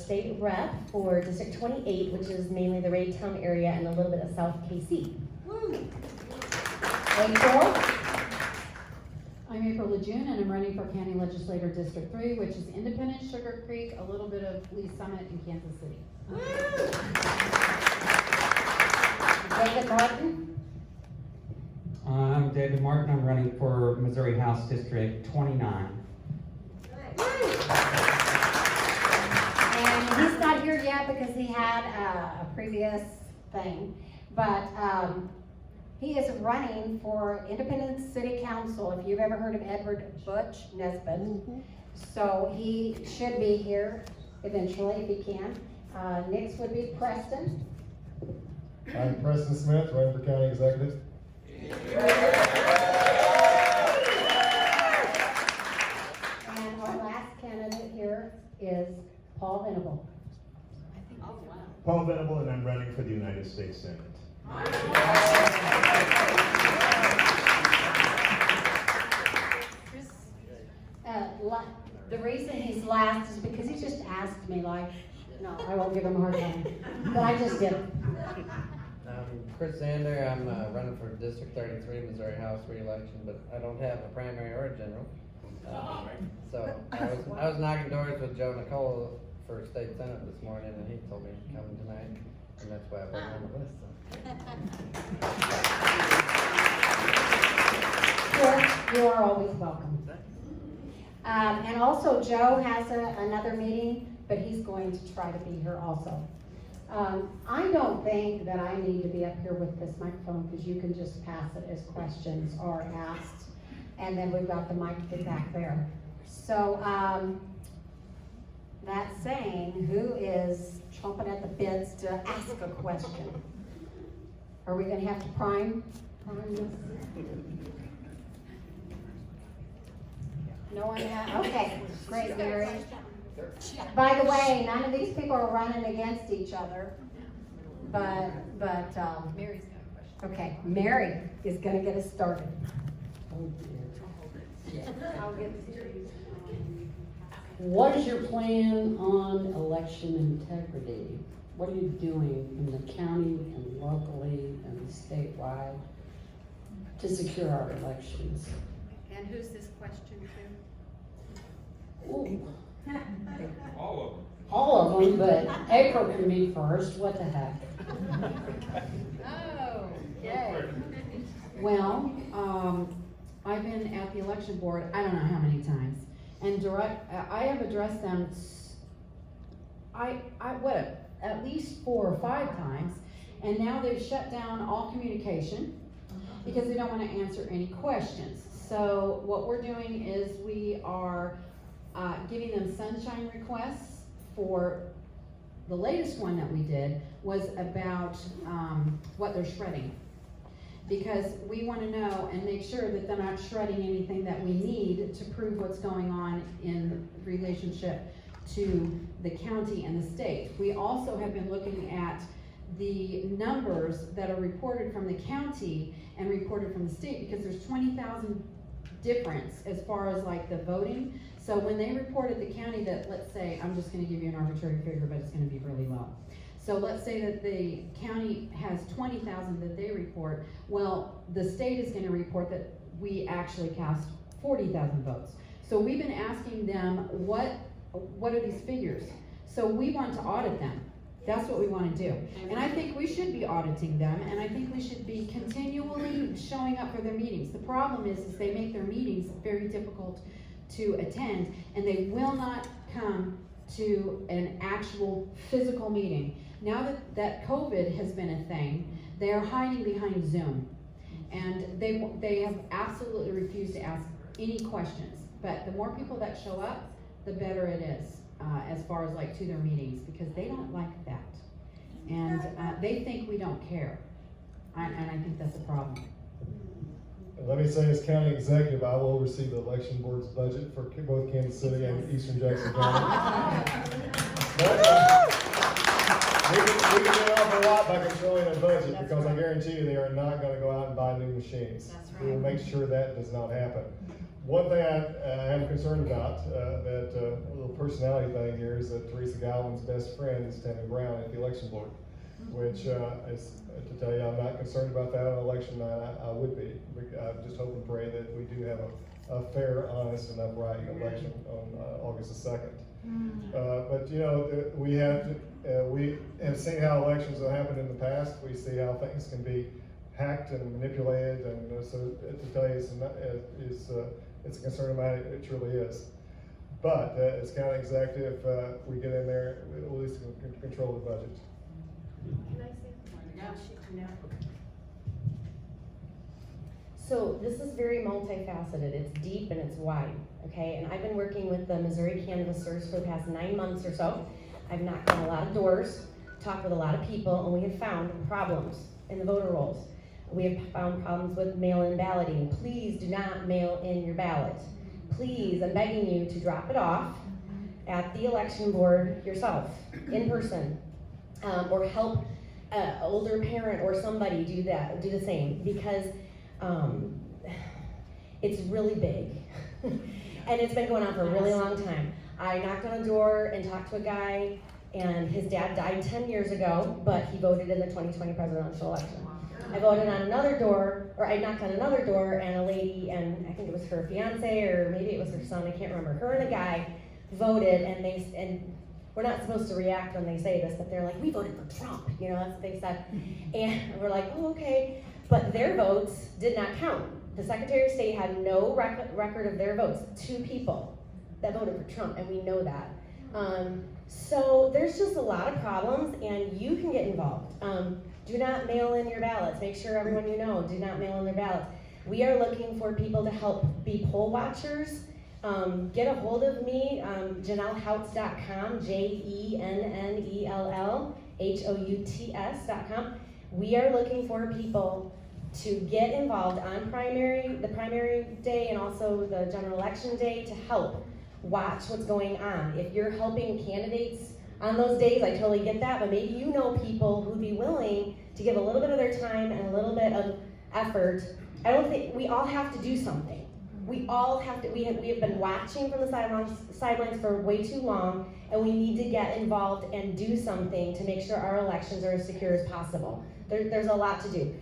state rep for District 28, which is mainly the Raytown area and a little bit of South KC. Woo! April. I'm April LaJune, and I'm running for County Legislator District 3, which is Independence, Sugar Creek, a little bit of Lee Summit, and Kansas City. Woo! David Martin. I'm David Martin. I'm running for Missouri House District 29. And he's not here yet because he had a previous thing, but he is running for Independence City Council. If you've ever heard of Butch, Nesbitt. So he should be here eventually if he can. Next would be Preston. I'm Preston Smith, running for County Executive. And our last candidate here is Paul Venable. Paul Venable, and I'm running for the United States Senate. The reason he's last is because he just asked me, like, no, I won't give him a hard time, but I just did it. Chris Zander. I'm running for District 33 Missouri House re-election, but I don't have a primary or a general. So I was knocking doors with Nicola for State Senate this morning, and he told me to come tonight, and that's why I put him on the list. You are always welcome. And also Joe has another meeting, but he's going to try to be here also. I don't think that I need to be up here with this microphone because you can just pass it as questions are asked. And then we've got the mic back there. So that saying, who is chomping at the bits to ask a question? Are we going to have to prime this? No one has? Okay, great, Mary. By the way, none of these people are running against each other, but Mary's got a question. okay, Mary is going to get us started. I'll get it. What is your plan on election integrity? What are you doing in the county and locally and statewide to secure our elections? And who's this question to? Ooh, All of them. all of them, but April can be first. What the heck? Oh, okay. Well, I've been at the election board, I don't know how many times, and I have addressed them, at least 4 or 5 times, and now they've shut down all communication because they don't want to answer any questions. So what we're doing is we are giving them sunshine requests. For the latest one that we did was about what they're shredding, because we want to know and make sure that they're not shredding anything that we need to prove what's going on in relationship to the county and the state. We also have been looking at the numbers that are reported from the county and reported from the state, because there's 20,000 difference as far as like the voting. So when they reported the county that, let's say, I'm just going to give you an arbitrary figure, but it's going to be really low. So let's say that the county has 20,000 that they report. Well, the state is going to report that we actually cast 40,000 votes. So we've been asking them, what are these figures? So we want to audit them. That's what we want to do. And I think we should be auditing them, and I think we should be continually showing up for their meetings. The problem is they make their meetings very difficult to attend, and they will not come to an actual physical meeting. Now that COVID has been a thing, they are hiding behind Zoom, and they have absolutely refused to ask any questions. But the more people that show up, the better it is as far as like to their meetings, because they don't like that, and they think we don't care, and I think that's a problem. Let me say, as county executive, I will oversee the election board's budget for both Kansas City and Eastern Jackson County. But, we can do an awful lot by controlling the budget, because I guarantee you they are not going to go out and buy new machines. That's We will make sure that does not happen. One thing I am concerned about, that a little personality thing here, is that Teresa Godwin's best friend is Tammy Brown at the election board, which is, to tell you, I'm not concerned about that on election night. I would be. I just hope and pray that we do have a fair, honest, and upright election on August the 2nd. But you know, we have seen how elections have happened in the past. We see how things can be hacked and manipulated, and so to tell you, it's a concern of mine. It truly is. But as county executive, we get in there, we at least can control the budget. Can I say? No. So this is very multifaceted. It's deep and it's wide, okay? And I've been working with the Missouri canvassers for the past 9 months or so. I've knocked on a lot of doors, talked with a lot of people, and we have found problems in the voter rolls. We have found problems with mail-in balloting. Please do not mail in your ballot. Please, I'm begging you to drop it off at the election board yourself, in person, or help an older parent or somebody do the same, because it's really big. And it's been going on for a really long time. I knocked on a door and talked to a guy, and his dad died 10 years ago, but he voted in the 2020 presidential election. I voted on another door, or I knocked on another door, and a lady, and I think it was her fiance, or maybe it was her son, I can't remember. Her and a guy voted, and we're not supposed to react when they say this, but they're like, we voted for Trump, you know, that's what they said. And we're like, oh, okay. But their votes did not count. The Secretary of State had no record of their votes. 2 people that voted for Trump, and we know that. So there's just a lot of problems, and you can get involved. Do not mail in your ballots. Make sure everyone you know, do not mail in their ballots. We are looking for people to help be poll watchers. Get a hold of me, JennellHouts.com, JennellHouts.com. We are looking for people to get involved on the primary day, and also the general election day, to help watch what's going on. If you're helping candidates on those days, I totally get that, but maybe you know people who'd be willing to give a little bit of their time and a little bit of effort. I don't think, we all have to do something. We all have to, we have been watching from the sidelines for way too long, and we need to get involved and do something to make sure our elections are as secure as possible. There's a lot to do.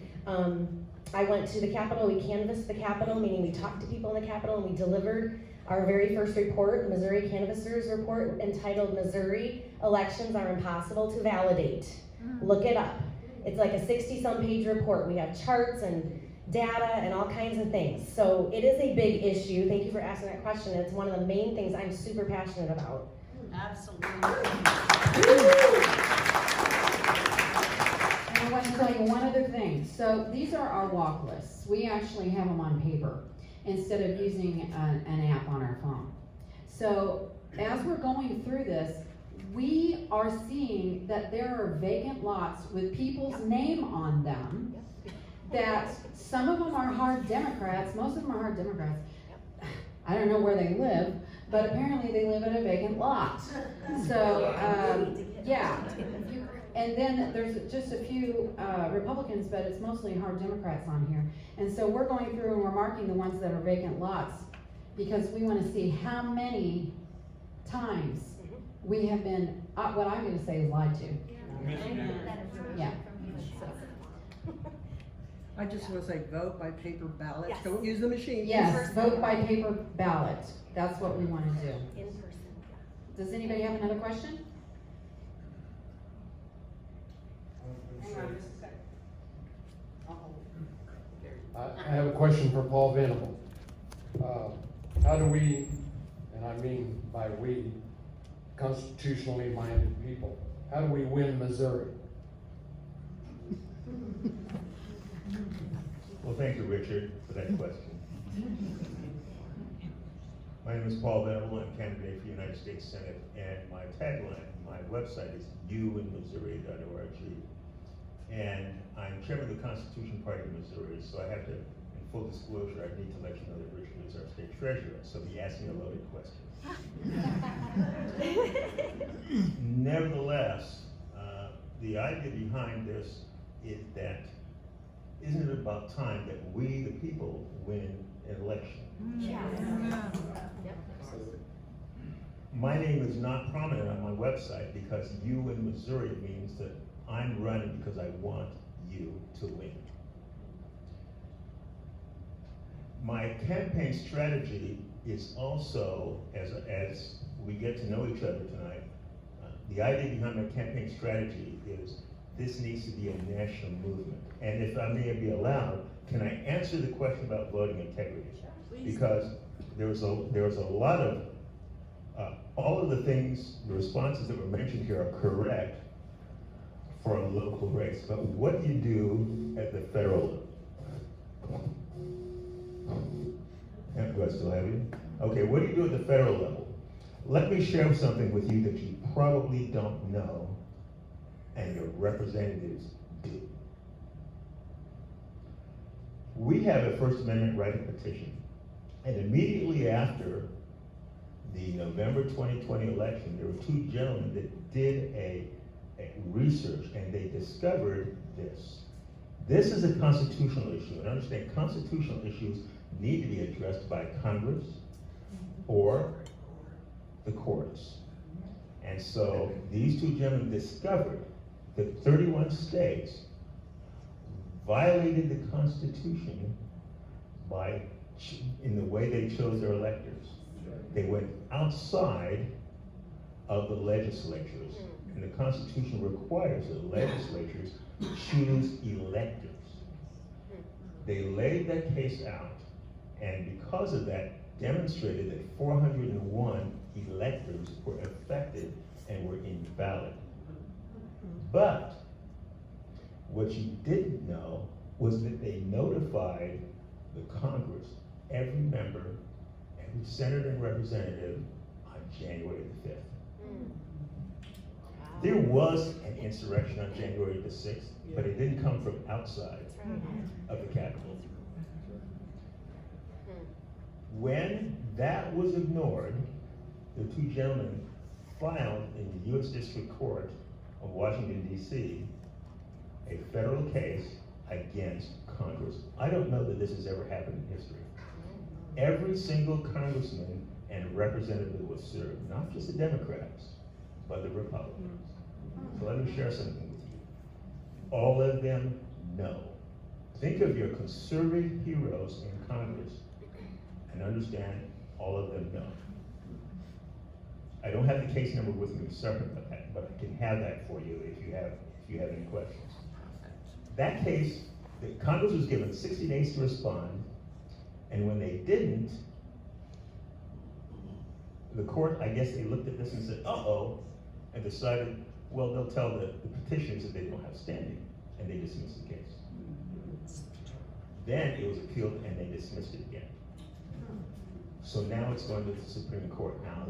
I went to the Capitol, we canvassed the Capitol, meaning we talked to people in the Capitol, and we delivered our very first report, the Missouri Canvassers Report, entitled Missouri Elections Are Impossible to Validate. Look it up. It's like a 60-some page report. We have charts and data and all kinds of things. So it is a big issue. Thank you for asking that question. It's one of the main things I'm super passionate about. Absolutely. And I want to tell you one other thing. So these are our walk lists. We actually have them on paper instead of using an app on our phone. So as we're going through this, we are seeing that there are vacant lots with people's name on them, that some of them are hard Democrats, most of them are hard Democrats. I don't know where they live, but apparently they live in a vacant lot. So, yeah. And then there's just a few Republicans, but it's mostly hard Democrats on here. And so we're going through and we're marking the ones that are vacant lots, because we want to see how many times we have been, what I'm going to say is lied to. Yeah. I just want to say, vote by paper ballot. Yes. Don't use the machine. Yes, vote by paper ballot. That's what we want to do. In person. Does anybody have another question? I have a question for Paul Venable. How do we, and I mean by we, constitutionally minded people, how do we win Missouri? Well, thank you, Richard, for that question. My name is Paul Venable. I'm candidate for United States Senate, and my tagline, my website is youinmissouri.org. And I'm chairman of the Constitution Party of Missouri, so I have to, in full disclosure, I need to let you know that Richard is our state treasurer, so be asking a loaded question. Nevertheless, the idea behind this is that, isn't it about time that we, the people, win election. Yeah. My name is not prominent on my website because you in Missouri means that I'm running because I want you to win. My campaign strategy is also, as we get to know each other tonight, the idea behind my campaign strategy is this needs to be a national movement. And if I may be allowed, can I answer the question about voting integrity? Because there was a lot of, all of the things, the responses that were mentioned here are correct for a local race. But what do you do at the federal level? Do I still have you? Okay, what do you do at the federal level? Let me share something with you that you probably don't know, and your representatives do. We have a First Amendment right of petition, and immediately after the November 2020 election, there were two gentlemen that did a research, and they discovered this. This is a constitutional issue, and understand constitutional issues need to be addressed by Congress or the courts. And so these two gentlemen discovered that 31 states violated the Constitution in the way they chose their electors. They went outside of the legislatures, and the Constitution requires that legislatures choose electors. They laid that case out, and because of that, demonstrated that 401 electors were affected and were invalid. But what you didn't know was that they notified the Congress, every member, every senator and representative on January the 5th. There was an insurrection on January the 6th, but it didn't come from outside of the Capitol. When that was ignored, the two gentlemen filed in the U.S. District Court of Washington, D.C., a federal case against Congress. I don't know that this has ever happened in history. Every single congressman and representative was served, not just the Democrats, but the Republicans. So let me share something with you. All of them know. Think of your conservative heroes in Congress and understand all of them know. I don't have the case number with me separate, but I can have that for you if you have any questions. That case, the Congress was given 60 days to respond, and when they didn't, the court, I guess they looked at this and said, uh-oh, and decided, well, they'll tell the petitioners that they don't have standing, and they dismissed the case. Then it was appealed, and they dismissed it again. So now it's going to the Supreme Court. Now,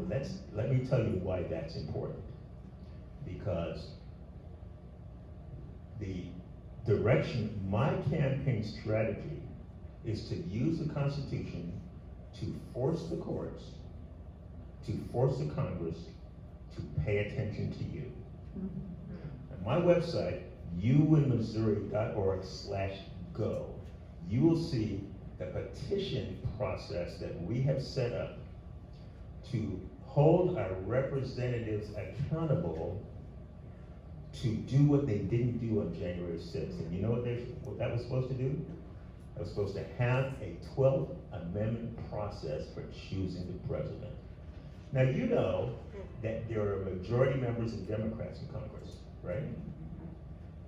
let me tell you why that's important. Because the direction, my campaign strategy is to use the Constitution to force the courts, to force the Congress to pay attention to you. On my website, uinmissouri.org/go, you will see the petition process that we have set up to hold our representatives accountable to do what they didn't do on January 6th. And you know what that was supposed to do? That was supposed to have a 12th Amendment process for choosing the president. Now you know that there are majority members and Democrats in Congress, right?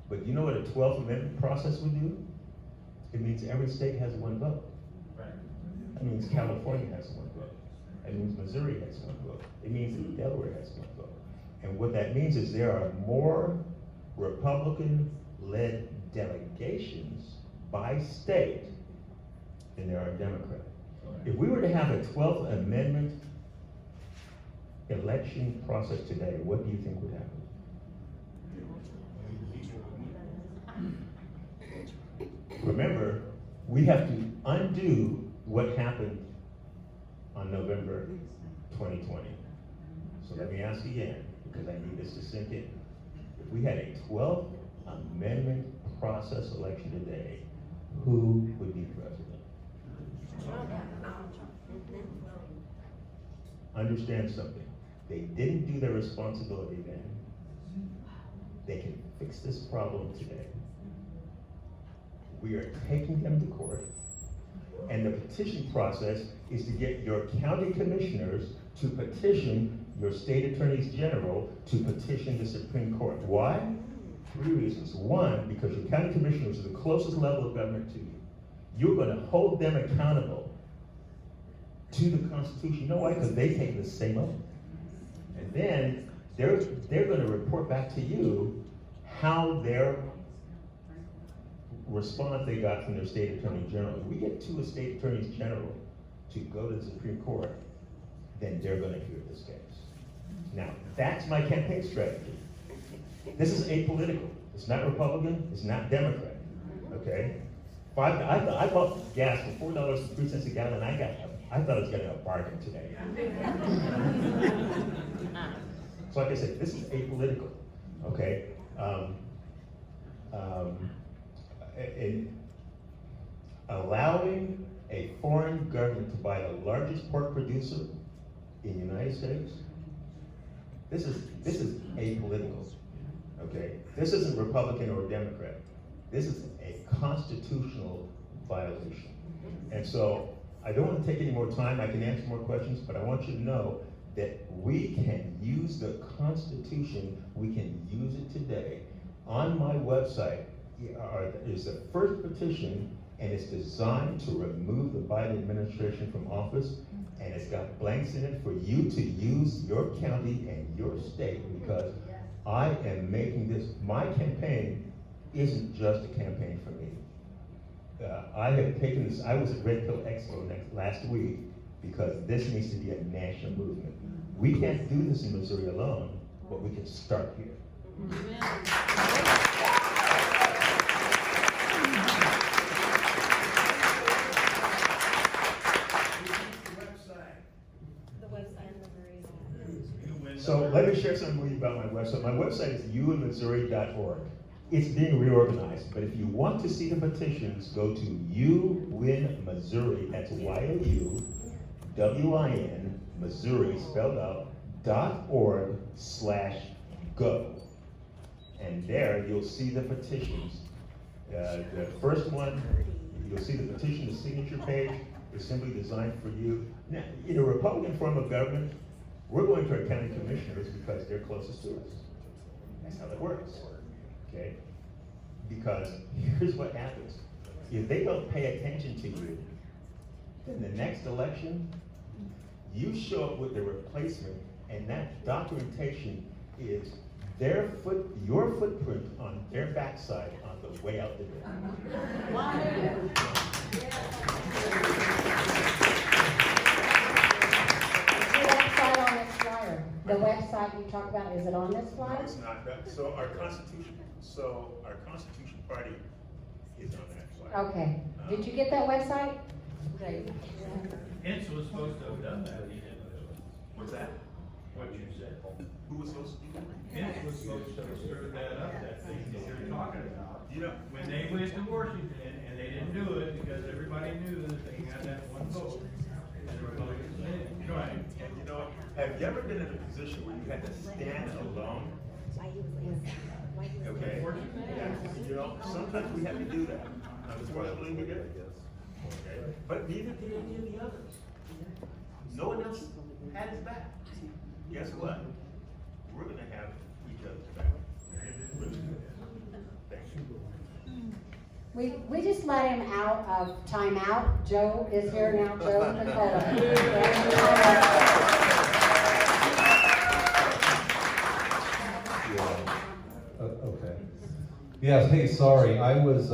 But you know what a 12th Amendment process would do? It means every state has one vote. It means California has one vote. It means Missouri has one vote. It means that Delaware has one vote. And what that means is there are more Republican-led delegations by state than there are Democrat. If we were to have a 12th Amendment election process today, what do you think would happen? Remember, we have to undo what happened on November 2020. So let me ask again, because I need this to sink in. If we had a 12th Amendment process election today, who would be president? Understand something. They didn't do their responsibility then. They can fix this problem today. We are taking them to court, and the petition process is to get your county commissioners to petition your state attorneys general to petition the Supreme Court. Why? 3 reasons. One, because your county commissioners are the closest level of government to you. You're going to hold them accountable to the Constitution. You know why? Because they take the same oath. And then they're going to report back to you how their response they got from their state attorney general. If we get 2 state attorneys general to go to the Supreme Court, then they're going to hear this case. Now, that's my campaign strategy. This is apolitical. It's not Republican, it's not Democrat, okay? I bought gas for $4.03 a gallon. I thought I was getting a bargain today. So like I said, this is apolitical, okay? In allowing a foreign government to buy the largest pork producer in the United States, this is apolitical, okay? This isn't Republican or Democrat. This is a constitutional violation. And so I don't want to take any more time. I can answer more questions, but I want you to know that we can use the Constitution. We can use it today. On my website is the first petition, and it's designed to remove the Biden administration from office, and it's got blanks in it for you to use your county and your state, because I am making this, my campaign isn't just a campaign for me. I have taken this, I was at Red Pill Expo last week, because this needs to be a national movement. We can't do this in Missouri alone, but we can start here. So let me share something with you about my website. My website is youinmissouri.org. It's being reorganized, but if you want to see the petitions, go to YouWinMissouri, that's YOUWIN, Missouri, spelled out, .org/go. And there you'll see the petitions. The first one, you'll see the petition, the signature page is simply designed for you. Now, in a Republican form of government, we're going to our county commissioners because they're closest to us. That's how that works, okay? Because here's what happens. If they don't pay attention to you, then the next election, you show up with the replacement, and that documentation is your footprint on their backside on the way out the door. The website you talk about, is it on this flyer? No, it's not. So our Constitution Party is on that flyer. Okay. Did you get that website? Hintz was supposed to have done that, he didn't do it. What's that? What you said. Who was supposed to do that? Hintz was supposed to have stirred that up, that thing that you're talking about. You know, When they went to Washington, and they didn't do it because everybody knew that they had that one vote. And the Republicans did. Right. and you know, have you ever been in a position where you had to stand alone? Okay? Yeah. You know, sometimes we have to do that. Unfortunately, we did. Okay? But neither did any of the others. No one else had his back. Guess what? We're going to have each other's back. Thank you. We just let him out of timeout. Joe is here now, Joe and Nicola. Okay. Yes, hey, sorry, I was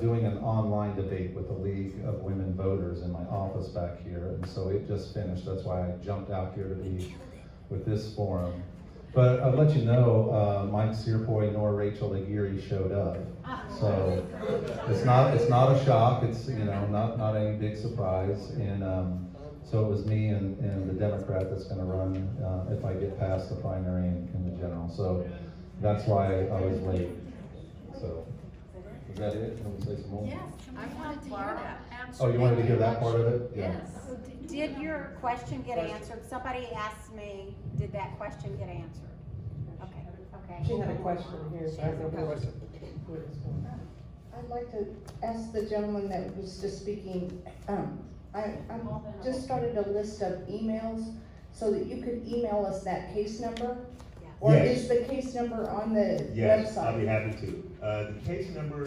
doing an online debate with the League of Women Voters in my office back here, and so it just finished. That's why I jumped out here to be with this forum. But I'll let you know, Mike Searpoy nor Rachel Aguirre showed up. So it's not a shock. It's not any big surprise. And so it was me and the Democrat that's going to run if I get past the primary in the general. So that's why I was late. So Is that it? Can we say some more? Yes, I wanted to hear that. Oh, you wanted to hear that part of it? Yeah. Yes. Did your question get answered? Somebody asked me, did that question get answered? Okay. She had a question here, so I don't know what. I'd like to ask the gentleman that was just speaking, I just started a list of emails so that you could email us that case number? Or Yes. is the case number on the Yes, website? I'll be happy to. The case number,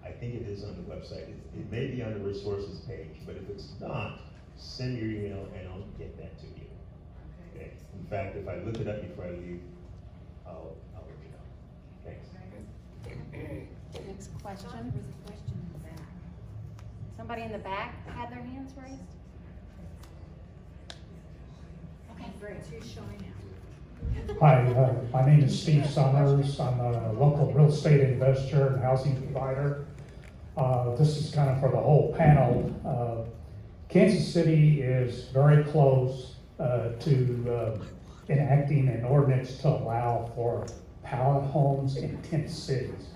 I think it is on the website. It may be on the resources page, but if it's not, send your email and I'll get that to you. Okay? In fact, if I look it up before I leave, I'll let you know. Thanks. Next question. Somebody in the back had their hands raised? Okay, great. Who's showing now? Hi, my name is Steve Summers. I'm a local real estate investor and housing provider. This is kind of for the whole panel. Kansas City is very close to enacting an ordinance to allow for pallet homes in tent cities.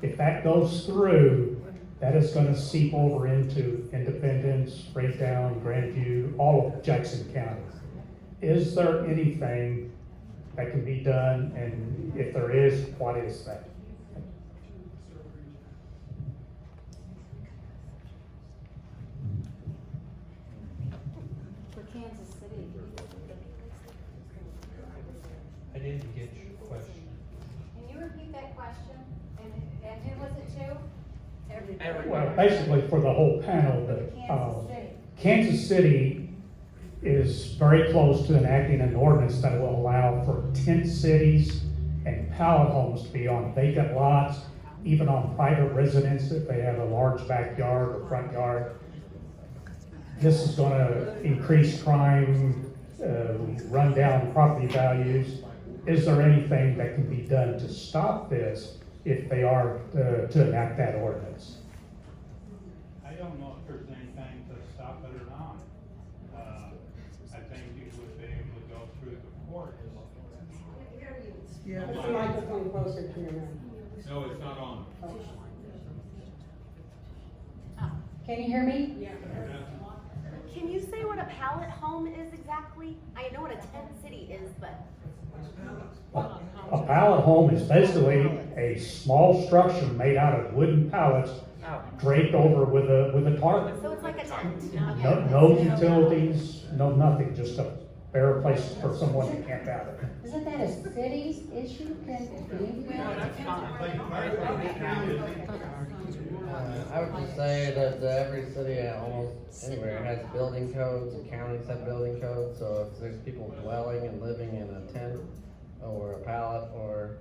If that goes through, that is going to seep over into Independence, Raytown, Grandview, all of Jackson County. Is there anything that can be done, and if there is, what is that? For Kansas City. I didn't get your question. Can you repeat that question? And who was it to? Everybody. Well, basically for the whole panel, Kansas City is very close to enacting an ordinance that will allow for tent cities and pallet homes to be on vacant lots, even on private residence if they have a large backyard or front yard. This is going to increase crime, run down property values. Is there anything that can be done to stop this if they are to enact that ordinance? I don't know if there's anything to stop it or not. I think you would be able to go through the court. Yeah. Put the microphone closer to your mouth. No, it's not on. Can you hear me? Can you say what a pallet home is exactly? I know what a tent city is, but. A pallet home is basically a small structure made out of wooden pallets draped over with a tarp. So it's like a tent. No utilities, no nothing, just a bare place for someone to camp out in. Isn't that a city's issue? I would just say that every city, almost anywhere, has building codes, and counties have building codes, so if there's people dwelling and living in a tent, or a pallet, or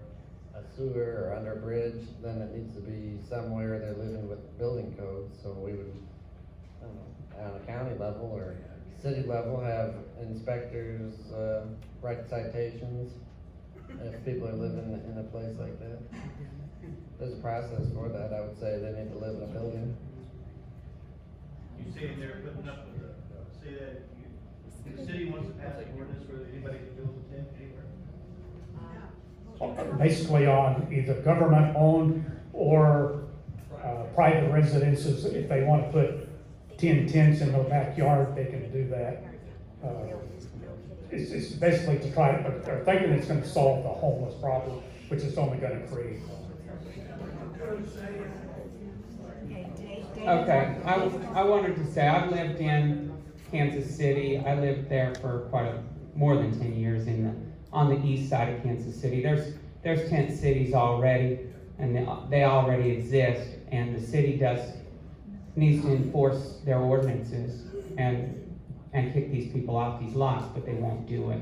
a sewer, or under a bridge, then it needs to be somewhere they're living with building codes, so we would, I don't know, on a county level or city level, have inspectors, write citations if people are living in a place like that. There's a process for that. I would say they need to live in a building. You say they're putting up, say that the city wants to pass an ordinance where anybody can build a tent anywhere? Basically on either government-owned or private residences. If they want to put 10 tents in their backyard, they can do that. It's basically to try, they're thinking it's going to solve the homeless problem, which it's only going to create. Okay, I wanted to say, I've lived in Kansas City. I lived there for more than 10 years on the east side of Kansas City. There's tent cities already, and they already exist, and the city needs to enforce their ordinances and kick these people off these lots, but they won't do it.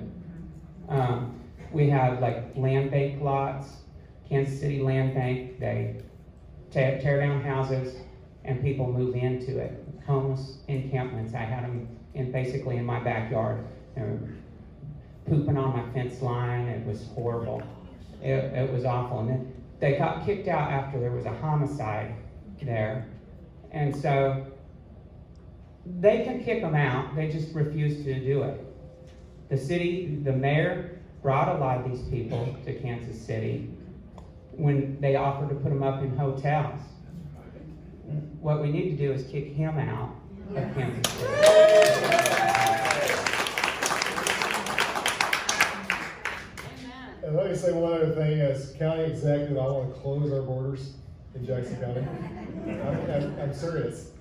We have like land bank lots, Kansas City Land Bank, they tear down houses and people move into it. Homeless encampments, I had them basically in my backyard. They were pooping on my fence line. It was horrible. It was awful. And then they got kicked out after there was a homicide there. And so they can kick them out, they just refuse to do it. The mayor brought a lot of these people to Kansas City. when they offer to put them up in hotels. What we need to do is kick him out of Kansas City. And let me say one other thing, as county executive, I want to close our borders in Jackson County. I'm serious.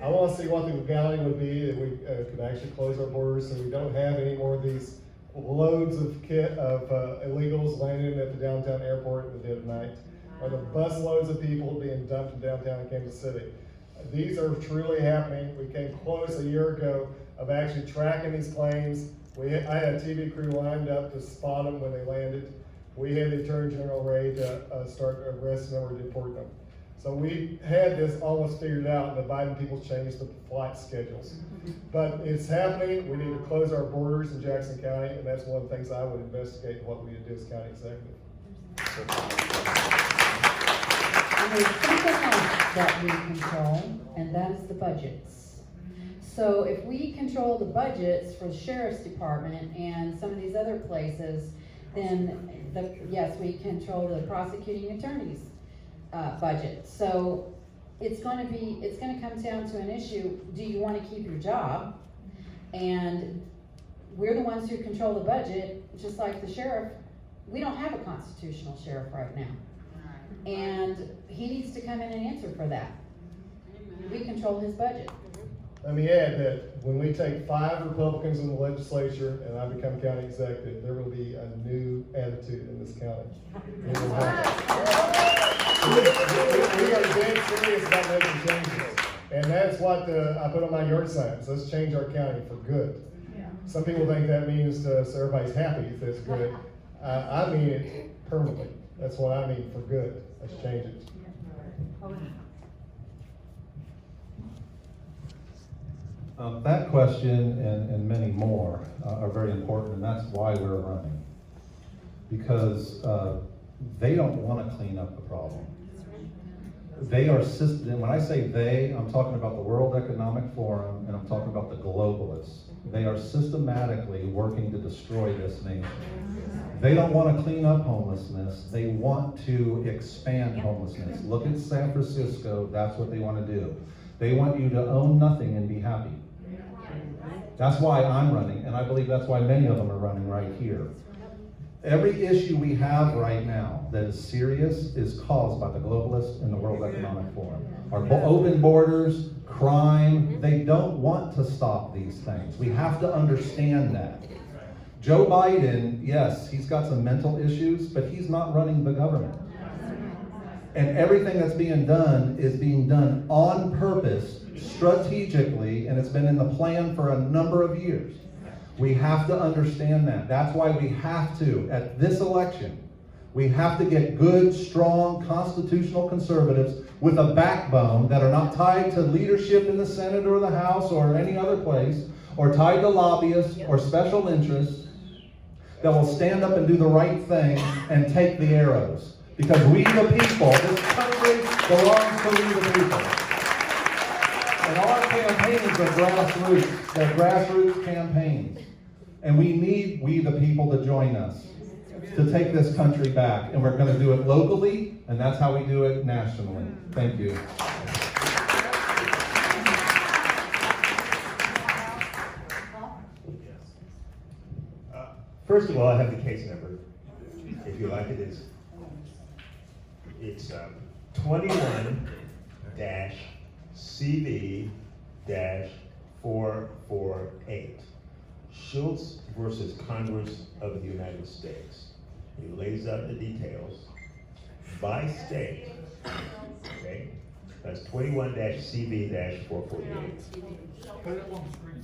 I want to see what the legality would be if we could actually close our borders so we don't have any more of these loads of illegals landing at the downtown airport in the dead of night, or the bus loads of people being dumped in downtown Kansas City. These are truly happening. We came close a year ago of actually tracking these planes. I had a TV crew lined up to spot them when they landed. We had the Attorney General Ray to start arresting them or deporting them. So we had this almost figured out, and the Biden people changed the flight schedules. But it's happening. We need to close our borders in Jackson County, and that's one of the things I would investigate and what we need to do as county executive. And there's something else that we control, and that is the budgets. So if we control the budgets for the sheriff's department and some of these other places, then yes, we control the prosecuting attorney's budget. So it's gonna come down to an issue, do you wanna keep your job? And we're the ones who control the budget, just like the sheriff. We don't have a constitutional sheriff right now. And he needs to come in and answer for that. We control his budget. Let me add that when we take 5 Republicans in the legislature and I become county executive, there will be a new attitude in this county. It will happen. We are dead serious about making changes. And that's what I put on my yard signs. Let's change our county for good. Some people think that means so everybody's happy if it's good. I mean it permanently. That's what I mean for good. Let's change it. That question and many more are very important, and that's why we're running. Because they don't want to clean up the problem. They are, and when I say they, I'm talking about the World Economic Forum, and I'm talking about the globalists. They are systematically working to destroy this nation. They don't want to clean up homelessness. They want to expand homelessness. Look at San Francisco, that's what they want to do. They want you to own nothing and be happy. That's why I'm running, and I believe that's why many of them are running right here. Every issue we have right now that is serious is caused by the globalists and the World Economic Forum. Our open borders, crime, they don't want to stop these things. We have to understand that. Joe Biden, yes, he's got some mental issues, but he's not running the government. And everything that's being done is being done on purpose, strategically, and it's been in the plan for a number of years. We have to understand that. That's why we have to, at this election, we have to get good, strong, constitutional conservatives with a backbone that are not tied to leadership in the Senate or the House or any other place, or tied to lobbyists or special interests, that will stand up and do the right thing and take the arrows. Because we the people, this country belongs to we the people. And our campaigns are grassroots. They're grassroots campaigns. And we need we the people to join us to take this country back. And we're going to do it locally, and that's how we do it nationally. Thank you. First of all, I have the case number. If you like it, it's 21-CV-448. Schultz versus Congress of the United States. He lays out the details by state. Okay? That's 21-CV-448. Put it on the screen.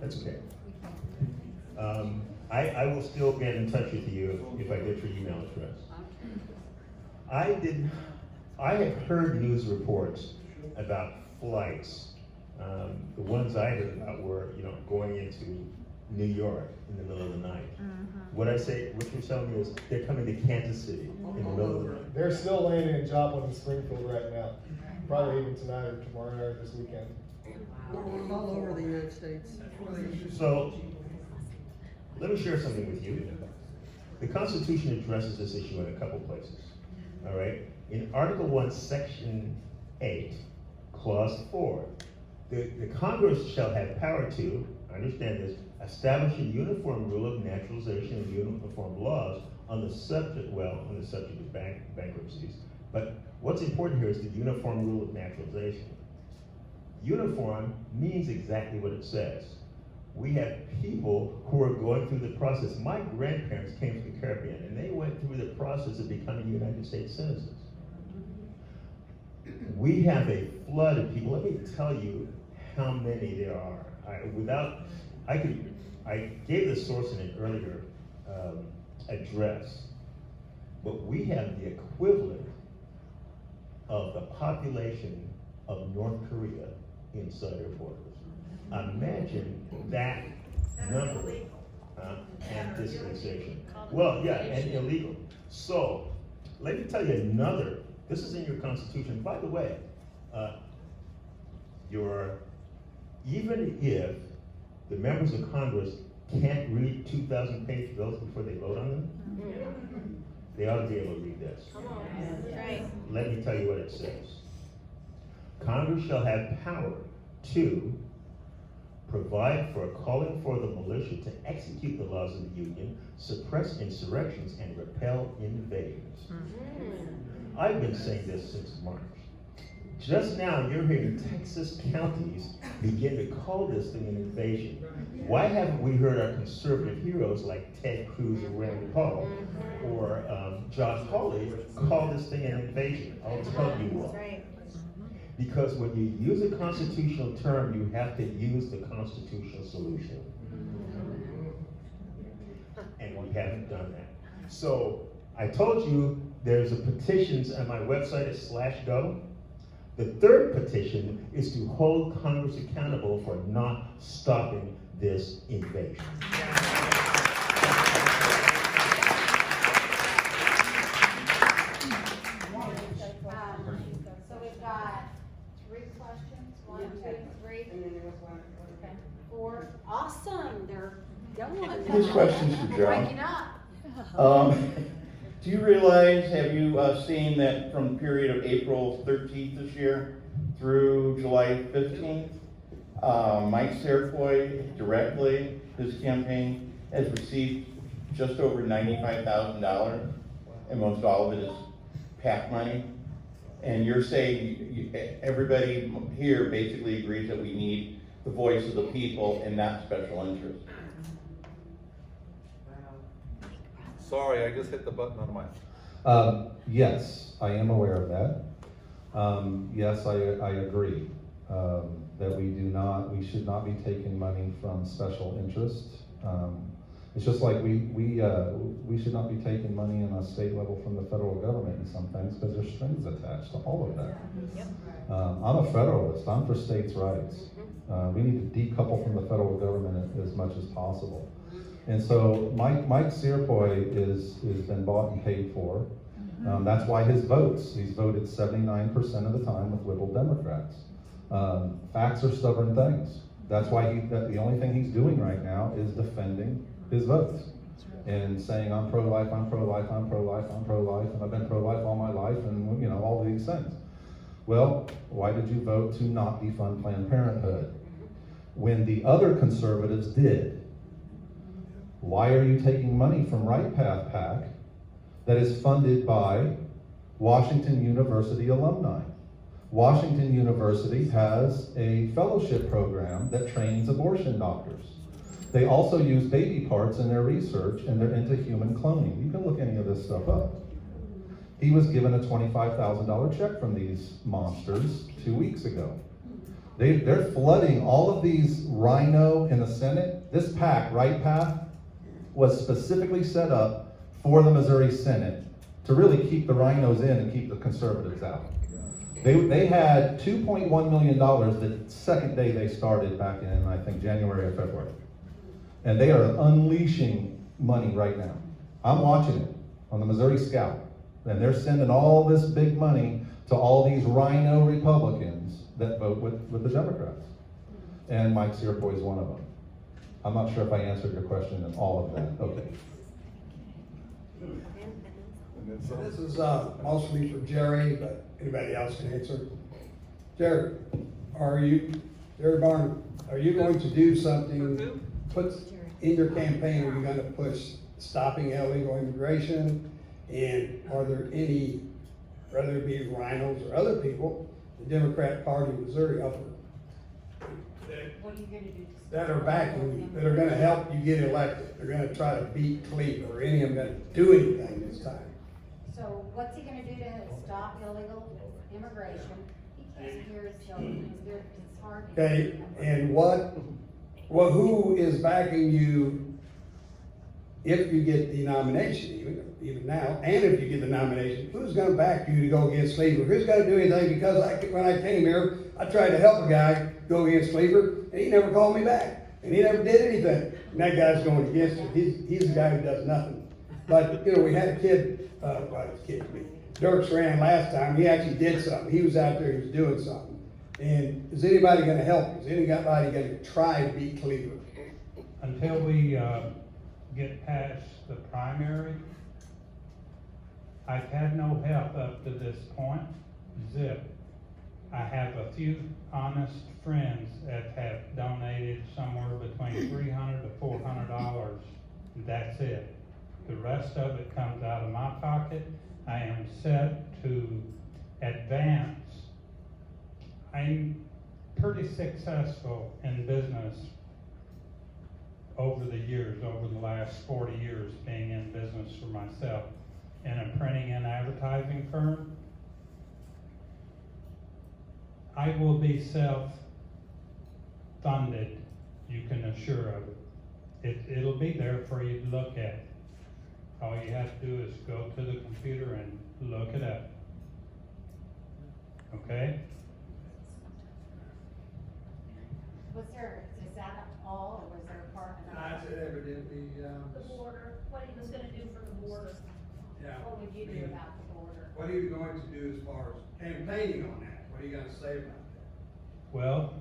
That's okay. I will still get in touch with you if I get your email address. I have heard news reports about flights. The ones I heard about were, going into New York in the middle of the night. What you're telling me is they're coming to Kansas City in the middle of the night. They're still landing in Joplin and Springfield right now. Probably even tonight or tomorrow or this weekend. All over the United States. So, let me share something with you. The Constitution addresses this issue in a couple places, all right? In Article 1, Section 8, Clause 4, the Congress shall have power to, understand this, establish a uniform rule of naturalization and uniform laws on the subject of bankruptcies. But what's important here is the uniform rule of naturalization. Uniform means exactly what it says. We have people who are going through the process. My grandparents came from the Caribbean, and they went through the process of becoming United States citizens. We have a flood of people. Let me tell you how many there are. I gave the source in an earlier address, but we have the equivalent of the population of North Korea inside our borders. Imagine that number and dispensation. Well, yeah, and illegal. So, let me tell you another. This is in your Constitution. By the way, even if the members of Congress can't read 2,000-page bills before they vote on them, they ought to be able to read this. Come on. That's right. Let me tell you what it says. Congress shall have power to provide for calling for the militia to execute the laws of the Union, suppress insurrections, and repel invasions. I've been saying this since March. Just now, you're hearing Texas counties begin to call this thing an invasion. Why haven't we heard our conservative heroes like Ted Cruz or Rand Paul or Josh Hawley call this thing an invasion? I'll tell you why. Because when you use a constitutional term, you have to use the constitutional solution. And we haven't done that. So I told you there's a petitions on my website at /go. The third petition is to hold Congress accountable for not stopping this invasion. So we've got 3 questions, 1, 2, 3, And then there was one. 4. Awesome, they're going. This question's for Joe. Breaking up. Do you realize, have you seen that from the period of April 13th this year through July 15th, Mike Serpoy directly, his campaign, has received just over $95,000, and most all of it is PAC money? And you're saying, everybody here basically agrees that we need the voice of the people and not special interest. Sorry, I just hit the button on my. Yes, I am aware of that. Yes, I agree that we should not be taking money from special interest. It's just like we should not be taking money on a state level from the federal government in some things because there's strings attached to all of that. I'm a federalist. I'm for states' rights. We need to decouple from the federal government as much as possible. And so Mike Serpoy has been bought and paid for. That's why he's voted 79% of the time with liberal Democrats. Facts are stubborn things. That's why the only thing he's doing right now is defending his votes and saying, I'm pro-life, I'm pro-life, I'm pro-life, I'm pro-life, and I've been pro-life all my life, and all these things. Well, why did you vote to not defund Planned Parenthood when the other conservatives did? Why are you taking money from Right Path PAC that is funded by Washington University alumni? Washington University has a fellowship program that trains abortion doctors. They also use baby parts in their research, and they're into human cloning. You can look any of this stuff up. He was given a $25,000 check from these monsters 2 weeks ago. They're flooding all of these rhino in the Senate. This PAC, Right Path, was specifically set up for the Missouri Senate to really keep the rhinos in and keep the conservatives out. They had $2.1 million the second day they started back in, I think, January or February. And they are unleashing money right now. I'm watching it on the Missouri Scout. And they're sending all this big money to all these rhino Republicans that vote with the Democrats. And Mike Serpoy is one of them. I'm not sure if I answered your question in all of that. Okay. This is mostly for Jerry, but anybody else can answer. Jerry, Jerry Barham, are you going to do something, put in your campaign, are you gonna push stopping illegal immigration? And are there any, whether it be rhinos or other people, the Democrat Party of Missouri upper, What are you gonna do? that are backing you, that are gonna help you get elected? They're gonna try to beat Cleveland, or any of them gonna do anything this time? So what's he gonna do to stop illegal immigration? He can't hear us, so it's hard. to Okay, hear. and who is backing you if you get the nomination, even now, and if you get the nomination, who's gonna back you to go against Cleaver? Who's gonna do anything? Because when I came here, I tried to help a guy go against Cleaver, and he never called me back, and he never did anything. And that guy's going against him. He's the guy who does nothing. But, we had a kid, Dirks ran last time, he actually did something. He was out there, he was doing something. And is anybody gonna help? Is anybody gonna try to beat Cleaver? Until we, get past the primary, I've had no help up to this point, zip. I have a few honest friends that have donated somewhere between $300 to $400, that's it. The rest of it comes out of my pocket. I am set to advance. I'm pretty successful in business over the years, over the last 40 years being in business for myself in a printing and advertising firm. I will be self-funded, you can assure of it. It'll be there for you to look at. All you have to do is go to the computer and look it up. Okay? Is that all, or was there a part? That's evidently, The border, what he was gonna do for the border. yeah. What would you do about the border? What are you going to do as far as campaigning on that? What are you gonna say about that? Well,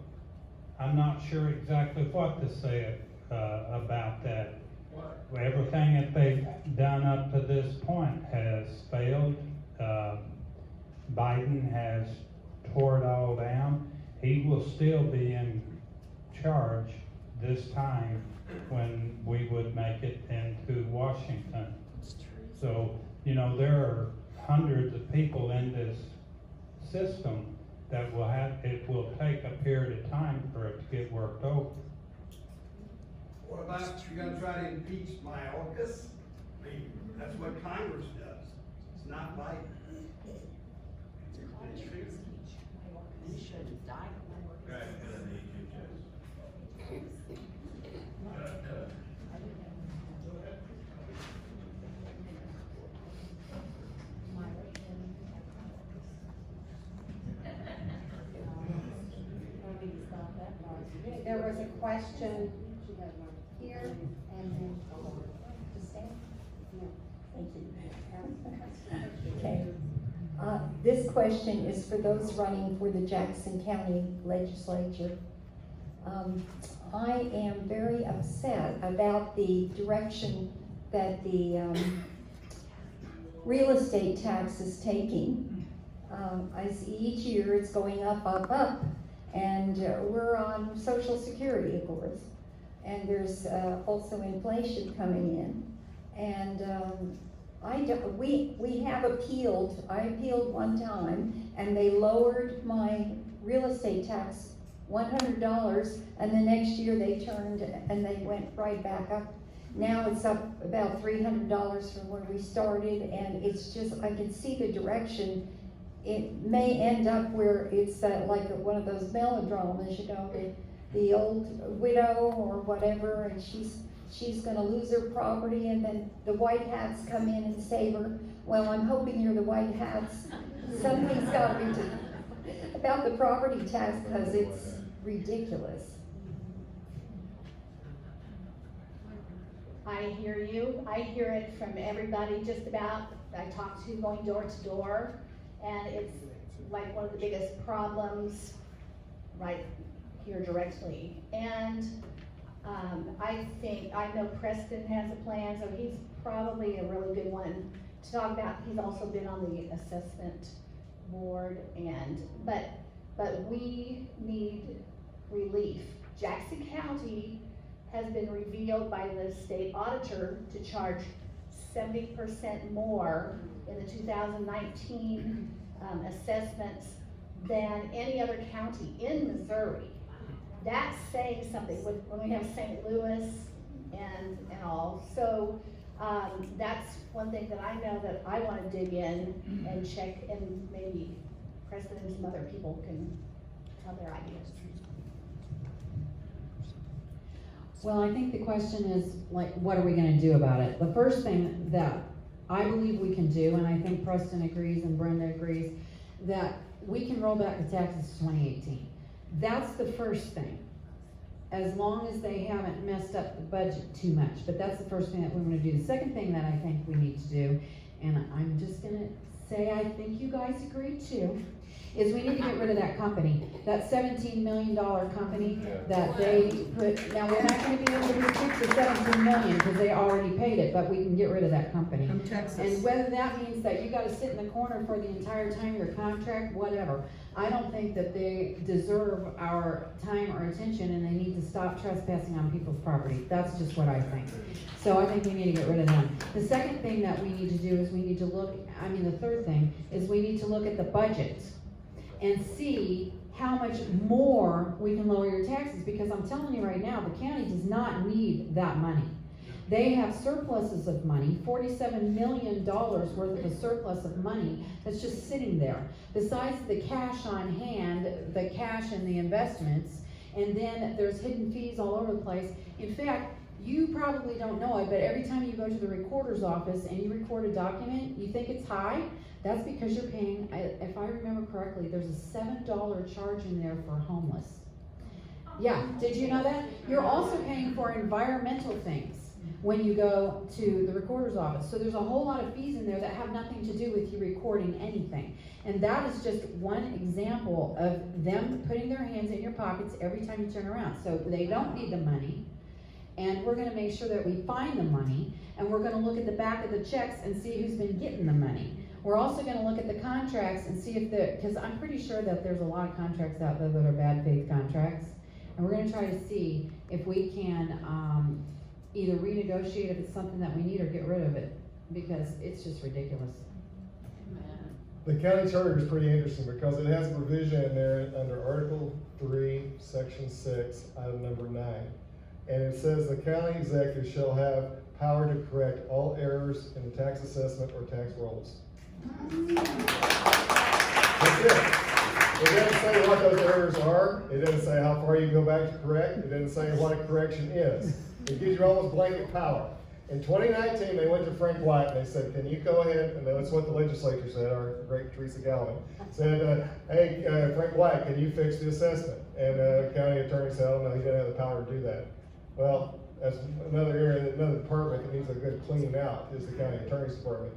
I'm not sure exactly what to say about that. What? Everything that they've done up to this point has failed. Biden has tore it all down. He will still be in charge this time when we would make it into Washington. So, there are hundreds of people in this system that it will take a period of time for it to get worked over. What about, you gonna try to impeach Mayorkas? I mean, that's what Congress does. It's not Biden. There was a question here, and then, to stand? No, thank you. Okay. This question is for those running for the Jackson County Legislature. I am very upset about the direction that the real estate tax is taking. I see each year it's going up, up, and we're on Social Security, of course. And there's also inflation coming in. And we have appealed. I appealed one time, and they lowered my real estate tax $100, and the next year they turned and they went right back up. Now it's up about $300 from where we started, and it's just, I can see the direction. It may end up where it's like one of those melodramas, the old widow or whatever, and she's gonna lose her property, and then the white hats come in and save her. Well, I'm hoping you're the white hats. Something's gotta be done about the property tax, because it's ridiculous. I hear you. I hear it from everybody just about, I talk to going door to door, and it's like one of the biggest problems right here directly. And I know Preston has a plan, so he's probably a really good one to talk about, he's also been on the assessment board but we need relief. Jackson County has been revealed by the state auditor to charge 70% more in the 2019 assessments than any other county in Missouri. That's saying something when we have St. Louis and all. So that's one thing that I know that I want to dig in and check, and maybe Preston and some other people can tell their ideas. Well, I think the question is, like, what are we gonna do about it? The first thing that I believe we can do, and I think Preston agrees and Brenda agrees, that we can roll back the taxes to 2018. That's the first thing, as long as they haven't messed up the budget too much. But that's the first thing that we're gonna do. The second thing that I think we need to do, and I'm just gonna say I think you guys agree too, is we need to get rid of that company, that $17 million company that they put. Now, we're not gonna be able to recoup the $17 million because they already paid it, but we can get rid of that company. From Texas. And whether that means that you gotta sit in the corner for the entire time of your contract, whatever. I don't think that they deserve our time or attention, and they need to stop trespassing on people's property. That's just what I think. So I think we need to get rid of them. The second thing that we need to do is we need to the third thing is we need to look at the budget and see how much more we can lower your taxes, because I'm telling you right now, the county does not need that money. They have surpluses of money, $47 million worth of a surplus of money that's just sitting there. Besides the cash on hand, the cash and the investments, and then there's hidden fees all over the place. In fact, you probably don't know it, but every time you go to the recorder's office and you record a document, you think it's high. That's because you're paying, if I remember correctly, there's a $7 charge in there for homeless. Yeah, did you know that? You're also paying for environmental things when you go to the recorder's office. So there's a whole lot of fees in there that have nothing to do with you recording anything. And that is just one example of them putting their hands in your pockets every time you turn around. So they don't need the money. And we're gonna make sure that we find the money, and we're gonna look at the back of the checks and see who's been getting the money. We're also gonna look at the contracts and see if because I'm pretty sure that there's a lot of contracts out there that are bad faith contracts. And we're gonna try to see if we can either renegotiate if it's something that we need or get rid of it, because it's just ridiculous. The county charter is pretty interesting because it has a provision in there under Article 3, Section 6, item number 9. And it says the county executive shall have power to correct all errors in the tax assessment or tax rolls. That's it. It doesn't say what those errors are. It doesn't say how far you can go back to correct. It doesn't say what a correction is. It gives you almost blanket power. In 2019, they went to Frank White and they said, can you go ahead, and that's what the legislature said, our great Teresa Galvin, said, hey, Frank White, can you fix the assessment? And the county attorney said, oh no, he didn't have the power to do that. Well, that's another area, another department that needs a good cleaning out is the county attorney's department.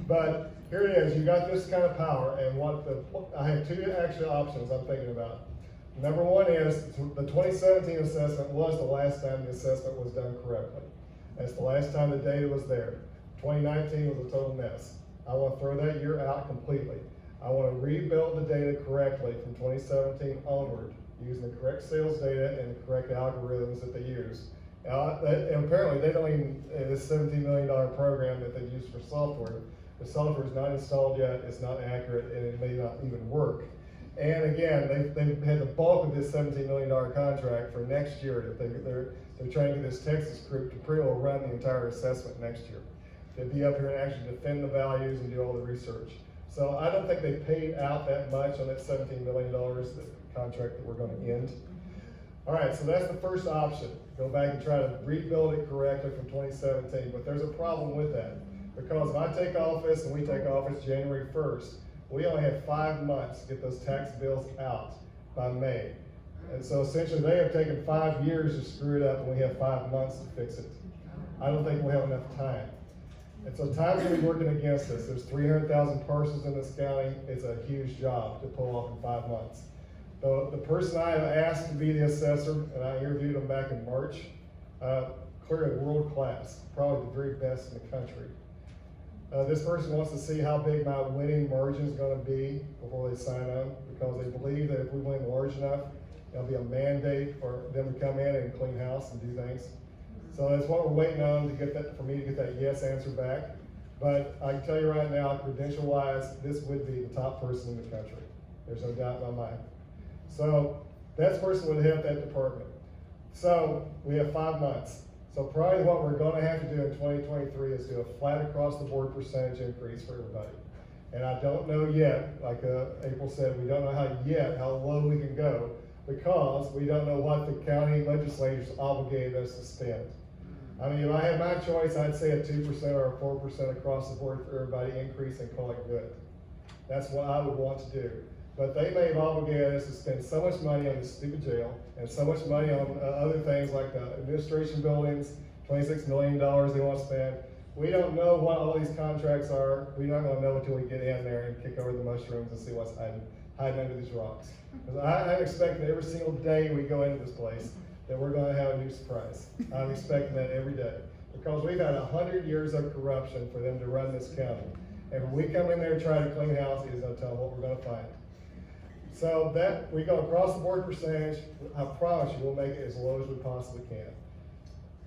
But here it is, you got this kind of power, and I have two actual options I'm thinking about. Number one is the 2017 assessment was the last time the assessment was done correctly. That's the last time the data was there. 2019 was a total mess. I want to throw that year out completely. I want to rebuild the data correctly from 2017 onward, using the correct sales data and the correct algorithms that they use. And apparently they don't even, this $17 million program that they use for software, the software is not installed yet, it's not accurate, and it may not even work. And again, they've had the bulk of this $17 million contract for next year. They're trying to get this Texas group to pretty well run the entire assessment next year. They'd be up here and actually defend the values and do all the research. So I don't think they paid out that much on that $17 million contract that we're going to end. All right, so that's the first option. Go back and try to rebuild it correctly from 2017. But there's a problem with that. Because if I take office and we take office January 1st, we only have 5 months to get those tax bills out by May. And so essentially they have taken 5 years to screw it up and we have 5 months to fix it. I don't think we'll have enough time. And so time's gonna be working against us. There's 300,000 parcels in this county. It's a huge job to pull off in 5 months. The person I asked to be the assessor, and I interviewed him back in March, clearly world class, probably the very best in the country. This person wants to see how big my winning margin is gonna be before they sign up, because they believe that if we win large enough, there'll be a mandate for them to come in and clean house and do things. So that's what we're waiting on to get that, for me to get that yes answer back. But I can tell you right now, credential-wise, this would be the top person in the country. There's no doubt in my mind. So that person would head that department. So we have 5 months. So probably what we're gonna have to do in 2023 is do a flat across the board percentage increase for everybody. And I don't know yet, like April said, we don't know how low we can go, because we don't know what the county legislators obligated us to spend. I mean, if I had my choice, I'd say a 2% or a 4% across the board for everybody increase and call it good. That's what I would want to do. But they may have obligated us to spend so much money on this stupid jail and so much money on other things like the administration buildings, $26 million they want to spend. We don't know what all these contracts are. We're not gonna know until we get in there and kick over the mushrooms and see what's hiding under these rocks. Because I'm expecting every single day we go into this place that we're gonna have a new surprise. I'm expecting that every day. Because we've had 100 years of corruption for them to run this county. And when we come in there and try to clean house, it is gonna tell them what we're gonna find. So that, we go across the board percentage, I promise you, we'll make it as low as we possibly can.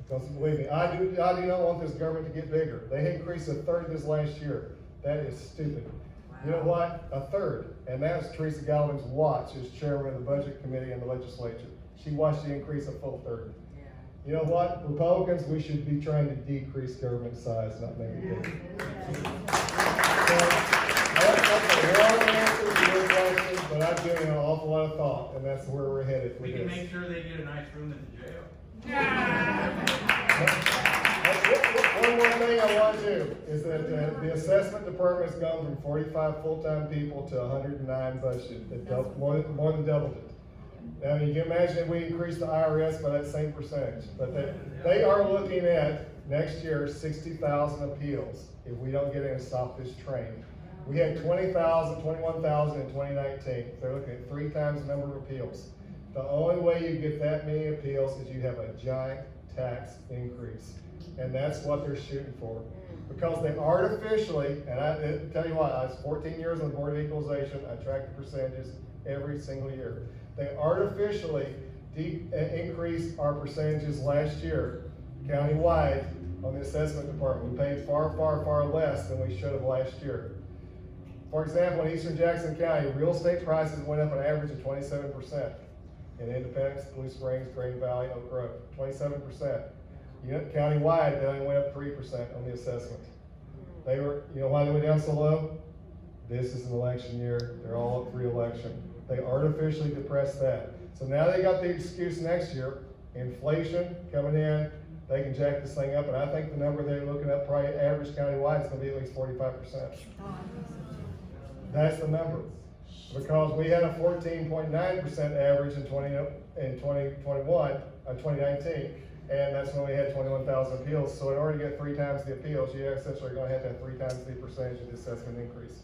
Because believe me, I do not want this government to get bigger. They increased a third this last year. That is stupid. Wow. You know what? A third. And that's Teresa Galvin's watch as chairman of the budget committee in the legislature. She watched the increase a full third. Yeah. You know what? Republicans, we should be trying to decrease government size, not make it bigger. That's a long answer to your question, but I've given it an awful lot of thought, and that's where we're headed. We can make sure they get a nice room in the jail. One more thing I want to do is that the assessment department's gone from 45 full-time people to 109 budgeted. It more than doubled it. Now you can imagine if we increase the IRS by that same percentage, but they are looking at next year 60,000 appeals if we don't get in and stop this train. We had 21,000 in 2019. They're looking at 3 times the number of appeals. The only way you get that many appeals is you have a giant tax increase. And that's what they're shooting for. Because they artificially, and I tell you what, I was 14 years on the Board of Equalization, I tracked the percentages every single year. They artificially increased our percentages last year, countywide, on the assessment department. We paid far, far, far less than we should have last year. For example, in Eastern Jackson County, real estate prices went up an average of 27%. In Independence, Blue Springs, Green Valley, Oak Grove, 27%. Countywide, they only went up 3% on the assessment. They were, you know why they went down so low? This is an election year. They're all up for re-election. They artificially depressed that. So now they got the excuse next year, inflation coming in, they can jack this thing up, and I think the number they're looking at, probably average countywide, is gonna be at least 45%. That's the number. Because we had a 14.9% average in 2019, and that's when we had 21,000 appeals. So in order to get 3 times the appeals, you essentially are going to have 3 times the percentage of the assessment increase.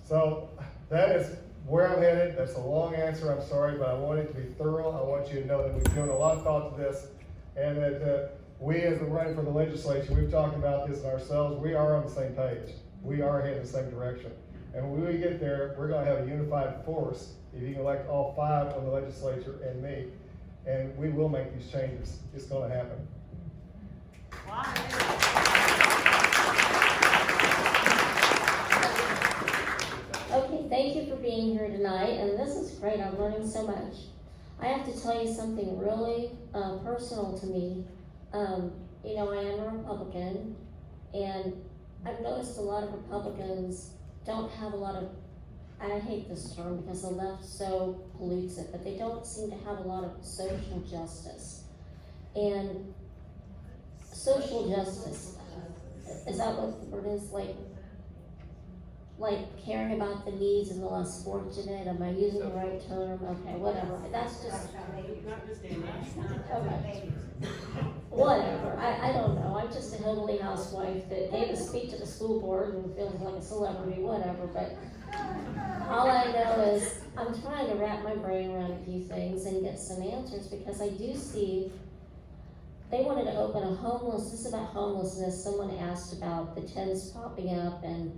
So that is where I'm headed. That's a long answer, I'm sorry, but I want it to be thorough. I want you to know that we've given a lot of thought to this, and that we, as we're running for the legislature, we've talked about this ourselves. We are on the same page. We are heading the same direction. And when we get there, we're going to have a unified force. If you can elect all 5 on the legislature and me, and we will make these changes. It's going to happen. Okay, thank you for being here tonight, and this is great. I'm learning so much. I have to tell you something really personal to me. You know, I am a Republican, and I've noticed a lot of Republicans don't have a lot of, and I hate this term because the left so pollutes it, but they don't seem to have a lot of social justice. And social justice, is that what the word is? Like caring about the needs of the less fortunate? Am I using the right term? Okay, whatever. That's just, okay. Whatever, I don't know. I'm just a hillbilly housewife that gave a speech to the school board and feels like a celebrity, whatever, but all I know is I'm trying to wrap my brain around a few things and get some answers, because I do see they wanted to open this is about homelessness. Someone asked about the tents popping up and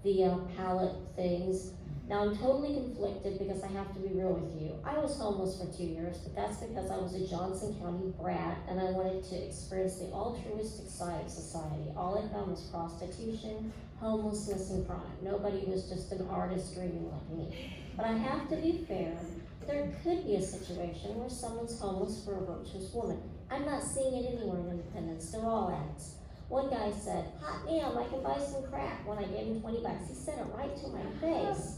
the pallet things. Now I'm totally conflicted because I have to be real with you. I was homeless for 2 years, but that's because I was a Johnson County brat and I wanted to experience the altruistic side of society. All I found was prostitution, homelessness, and crime. Nobody was just an artist dreaming like me. But I have to be fair. There could be a situation where someone's homeless for a virtuous woman. I'm not seeing it anywhere in Independence. They're all ads. One guy said, "Hot damn, I can buy some crack." When I gave him $20, he said it right to my face.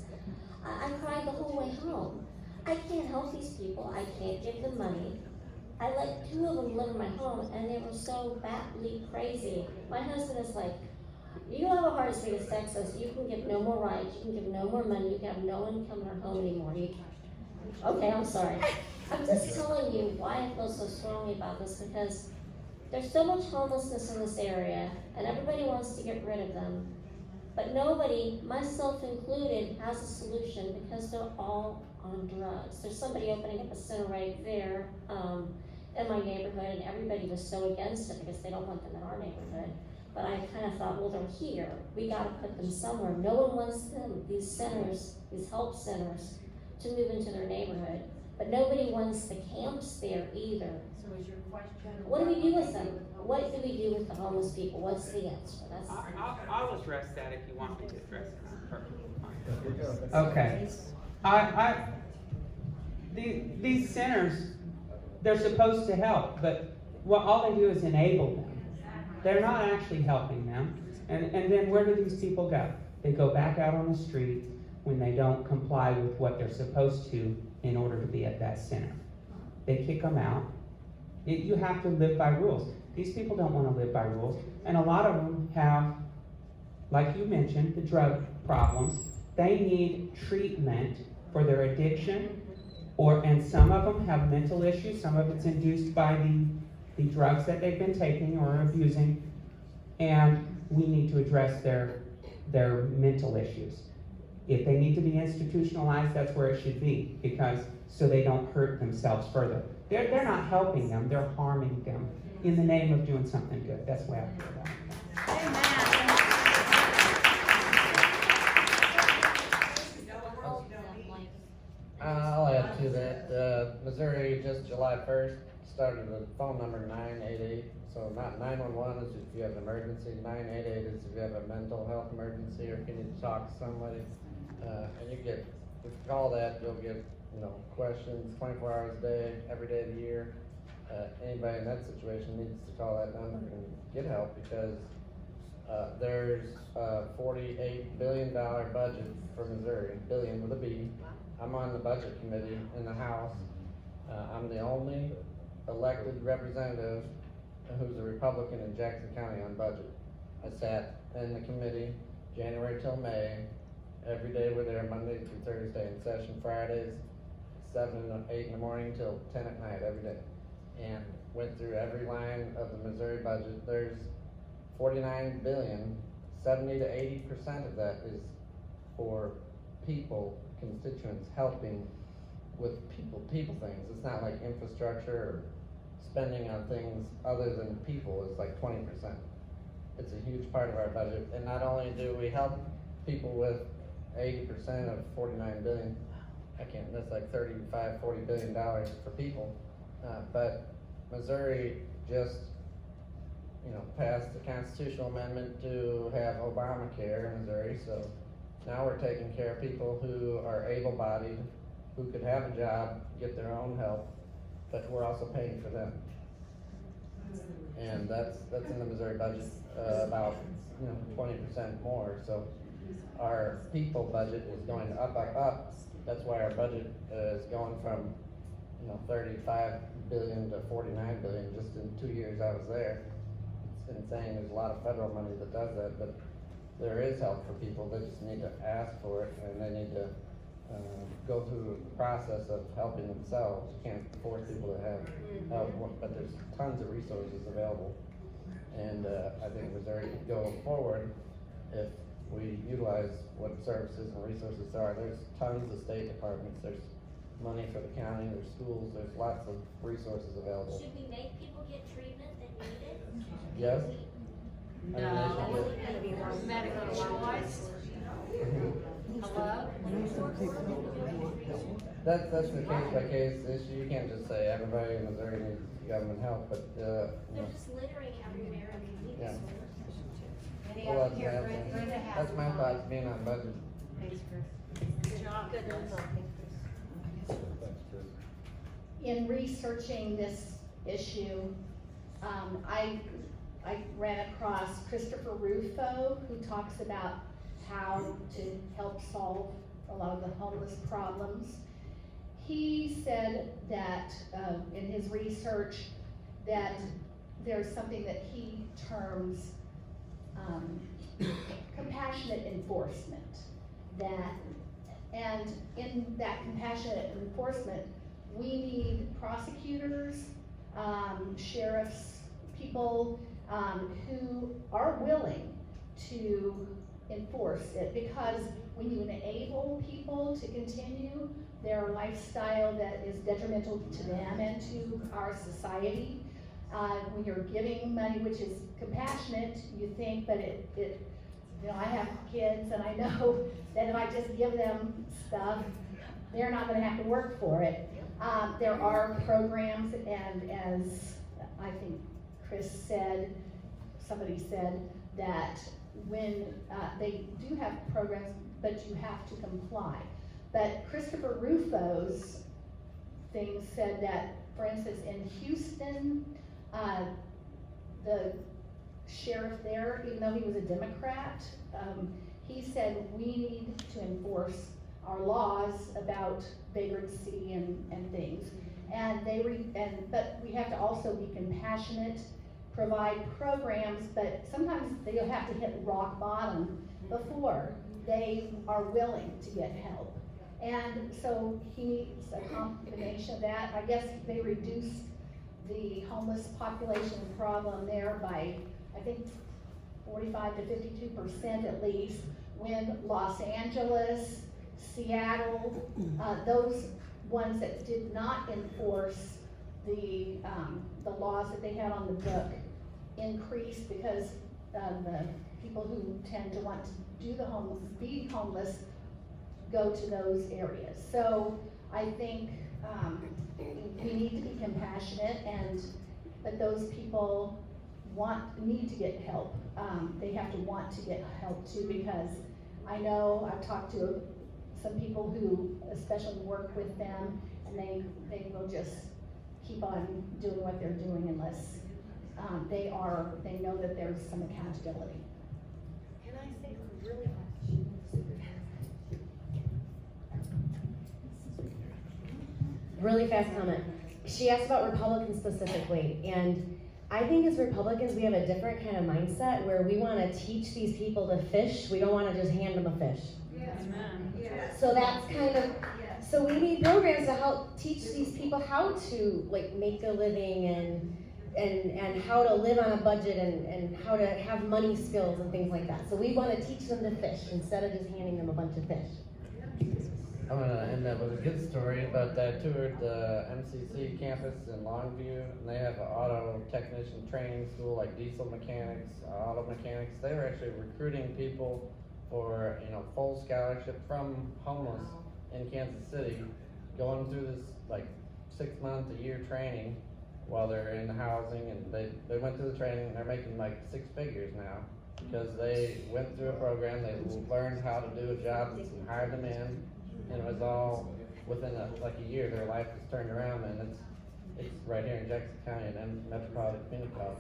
I cried the whole way home. I can't help these people. I can't give them money. I let 2 of them live in my home, and they were so batly crazy. My husband is like, "You have a heart as big as Texas. You can give no more rights. You can give no more money. You can have no one come in our home anymore." Okay, I'm sorry. I'm just telling you why I feel so strongly about this, because there's so much homelessness in this area, and everybody wants to get rid of them. But nobody, myself included, has a solution because they're all on drugs. There's somebody opening up a center right there in my neighborhood, and everybody was so against it because they don't want them in our neighborhood. But I kind of thought, well, they're here. We got to put them somewhere. No one wants them, these centers, these help centers, to move into their neighborhood. But nobody wants the camps there either. So is your question? What do we do with them? What do we do with the homeless people? What's the answer? I'll address that if you want me to address it. Perfectly fine. Okay. These centers, they're supposed to help, but all they do is enable them. They're not actually helping them. And then where do these people go? They go back out on the street when they don't comply with what they're supposed to in order to be at that center. They kick them out. You have to live by rules. These people don't want to live by rules. And a lot of them have, like you mentioned, the drug problems. They need treatment for their addiction, and some of them have mental issues. Some of it's induced by the drugs that they've been taking or abusing. And we need to address their mental issues. If they need to be institutionalized, that's where it should be, so they don't hurt themselves further. They're not helping them, they're harming them in the name of doing something good. That's the way I feel about it. I'll add to that. Missouri, just July 1st, started a phone number 988. So not 911 is if you have an emergency. 988 is if you have a mental health emergency or if you need to talk to somebody. And if you call that, you'll get questions 24 hours a day, every day of the year. Anybody in that situation needs to call that number and get help, because there's a $48 billion budget for Missouri, billion with a B. I'm on the budget committee in the House. I'm the only elected representative who's a Republican in Jackson County on budget. I sat in the committee January till May. Every day we're there, Monday through Thursday in session, Fridays, 7 and 8 in the morning till 10 at night every day. And went through every line of the Missouri budget. There's $49 billion, 70 to 80% of that is for people, constituents, helping with people things. It's not like infrastructure or spending on things other than people is like 20%. It's a huge part of our budget. And not only do we help people with 80% of 49 billion, that's like $35–40 billion for people. But Missouri just, passed the constitutional amendment to have Obamacare in Missouri. So now we're taking care of people who are able-bodied, who could have a job, get their own help, but we're also paying for them. And that's in the Missouri budget, about 20% more. So our people budget is going up. That's why our budget is going from 35 billion to 49 billion just in 2 years I was there. It's insane. There's a lot of federal money that does that, but there is help for people. They just need to ask for it, and they need to go through the process of helping themselves. You can't force people to have help, but there's tons of resources available. And I think Missouri could go forward if we utilize what services and resources there are. There's tons of state departments. There's money for the county, there's schools, there's lots of resources available. Should we make people get treatment that need it? Yes? No. That's the case by case issue. You can't just say everybody in Missouri needs government help, but, They're just littering everywhere and we need yeah. to sort it. Well, that's my thoughts being on budget. Thanks, Chris. Good job. Good job. In researching this issue, I ran across Christopher Rufo, who talks about how to help solve a lot of the homeless problems. He said that in his research that there's something that he terms compassionate enforcement. And in that compassionate enforcement, we need prosecutors, sheriffs, people who are willing to enforce it, because when you enable people to continue their lifestyle that is detrimental to them and to our society, when you're giving money which is compassionate, you think that it you know, I have kids and I know that if I just give them stuff, they're not gonna have to work for it. There are programs, and as I think Chris said, somebody said that when they do have programs, but you have to comply. But Christopher Rufo's thing said that, for instance, in Houston, the sheriff there, even though he was a Democrat, he said we need to enforce our laws about vagrancy and things. But we have to also be compassionate, provide programs, but sometimes they'll have to hit rock bottom before they are willing to get help. And so he needs a combination of that. I guess they reduced the homeless population problem there by, I think, 45 to 52% at least, when Los Angeles, Seattle, those ones that did not enforce the laws that they had on the book increased, because the people who tend to want to do the homeless, be homeless, go to those areas. So I think we need to be compassionate, but those people need to get help. They have to want to get help too, because I know I've talked to some people who especially work with them, and they will just keep on doing what they're doing unless they know that there's some accountability. Can I say really fast? Really fast comment. She asked about Republicans specifically, and I think as Republicans, we have a different kind of mindset where we want to teach these people to fish. We don't want to just hand them a fish. Yes. Yes. So that's kind of, so we need programs to help teach these people how to like make a living and how to live on a budget and how to have money skills and things like that. So we want to teach them to fish instead of just handing them a bunch of fish. I'm gonna end up with a good story, but I toured the MCC campus in Longview, and they have an auto technician training school, like diesel mechanics, auto mechanics. They were actually recruiting people for, full scholarship from homeless in Kansas City, going through this like 6 month, a year training while they're in housing, and they went through the training, and they're making like 6 figures now, because they went through a program, they learned how to do a job that's in high demand. And it was all within a year, their life was turned around, and it's right here in Jackson County and Metropolitan Community College.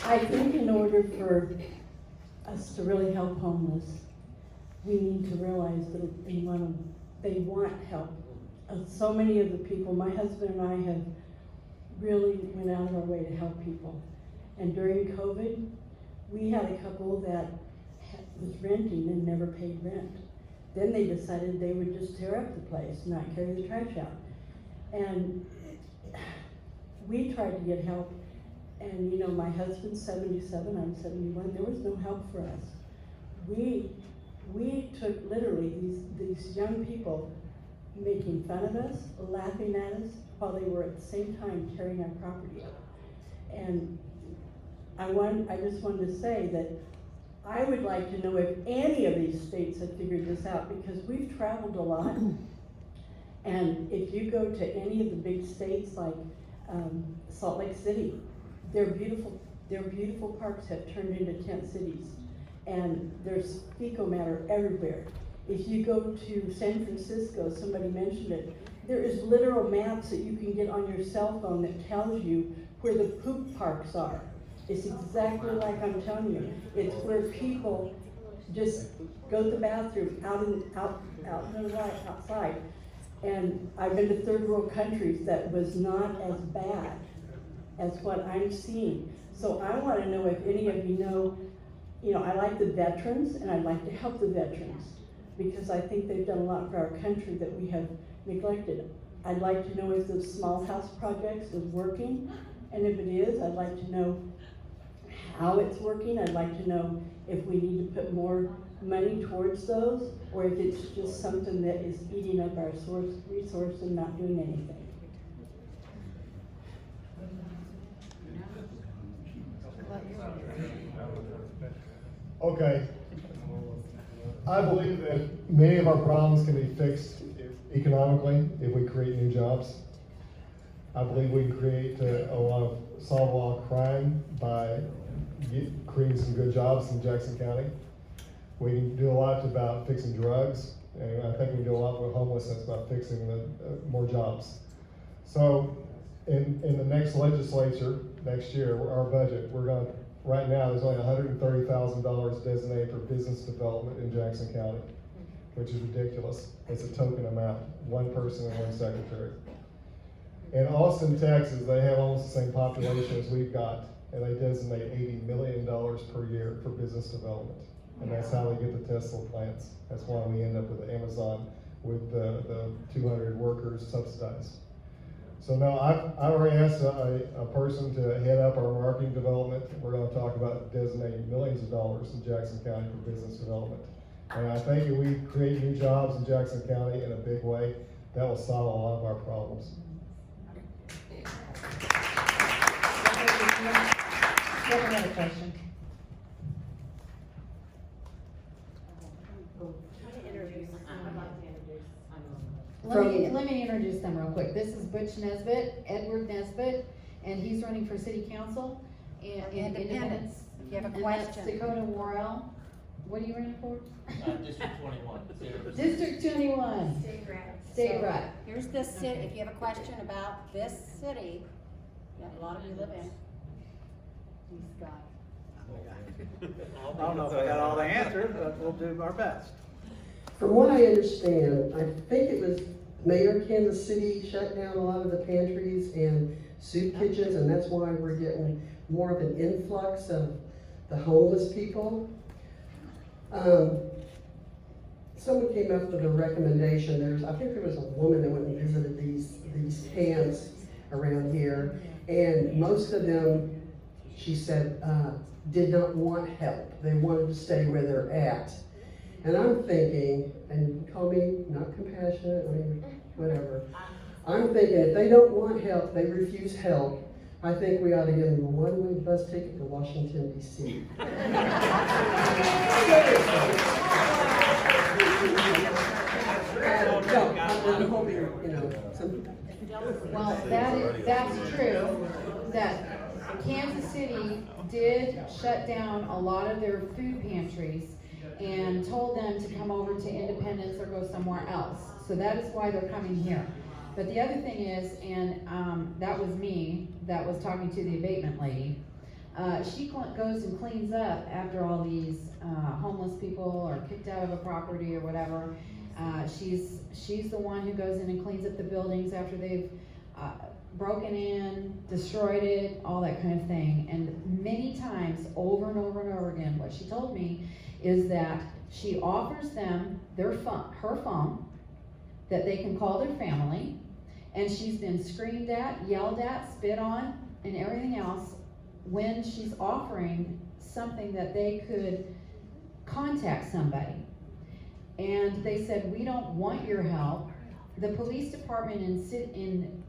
I think in order for us to really help homeless, we need to realize that they want help. So many of the people, my husband and I have really went out of our way to help people. And during COVID, we had a couple that was renting and never paid rent. Then they decided they would just tear up the place, not carry the trash out. And we tried to get help, and my husband's 77, I'm 71, there was no help for us. We we took literally these young people making fun of us, laughing at us, while they were at the same time tearing our property up. And I just wanted to say that I would like to know if any of these states have figured this out, because we've traveled a lot. And if you go to any of the big states like Salt Lake City, their beautiful parks have turned into tent cities. And there's fecal matter everywhere. If you go to San Francisco, somebody mentioned it, there is literal maps that you can get on your cell phone that tells you where the poop parks are. It's exactly like I'm telling you. It's where people just go to the bathroom out in the light outside. And I've been to third world countries that was not as bad as what I'm seeing. So I want to know if any of you know, I like the veterans and I'd like to help the veterans because I think they've done a lot for our country that we have neglected. I'd like to know if the small house projects is working, and if it is, I'd like to know how it's working. I'd like to know if we need to put more money towards those, or if it's just something that is eating up our resource and not doing anything. Okay. I believe that many of our problems can be fixed economically if we create new jobs. I believe we can create solve a lot of crime by creating some good jobs in Jackson County. We can do a lot about fixing drugs, and I think we can do a lot with homelessness about fixing more jobs. So in the next legislature, next year, our budget, right now, there's only $130,000 designated for business development in Jackson County, which is ridiculous. It's a token amount, one person and one secretary. In Austin, Texas, they have almost the same population as we've got, and they designate $80 million per year for business development. And that's how they get the Tesla plants. That's why we end up with Amazon with the 200 workers subsidized. So now I've already asked a person to head up our marketing development. We're going to talk about designating millions of dollars in Jackson County for business development. And I think if we create new jobs in Jackson County in a big way, that will solve a lot of our problems. Another question. Let me introduce them real quick. This is Butch Nesbitt, Edward Nesbitt, and he's running for city council in Independence. If you have a And question. that's Dakota Worell. What are you running for? District 21. District 21. State So, rep. Here's this city, if you have a question about this city, that a lot of you live in. He's got. I don't know if I got all the answers, but we'll do our best. From what I understand, I think it was Mayor Kansas City shut down a lot of the pantries and soup kitchens, and that's why we're getting more of an influx of the homeless people. Someone came up with a recommendation. I think there was a woman that went and visited these camps around here, and most of them, she said, did not want help. They wanted to stay where they're at. And I'm thinking, and call me not compassionate, whatever. I'm thinking if they don't want help, they refuse help, I think we ought to give them a one-way bus ticket to Washington, D.C. I'm hoping, Well, that's true, that Kansas City did shut down a lot of their food pantries and told them to come over to Independence or go somewhere else. So that is why they're coming here. But the other thing is, and that was me that was talking to the abatement lady, she goes and cleans up after all these homeless people are kicked out of a property or whatever. She's the one who goes in and cleans up the buildings after they've broken in, destroyed it, all that kind of thing. And many times, over and over and over again, what she told me is that she offers them her phone, that they can call their family, and she's been screamed at, yelled at, spit on, and everything else when she's offering something that they could contact somebody. and they said, we don't want your help. The police department in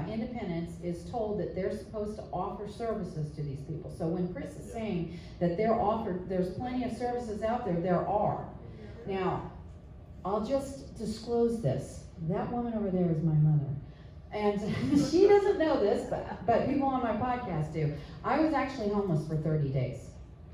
Independence is told that they're supposed to offer services to these people. So when Chris is saying that there's plenty of services out there, there are. Now, I'll just disclose this. That woman over there is my mother. And she doesn't know this, but people on my podcast do. I was actually homeless for 30 days,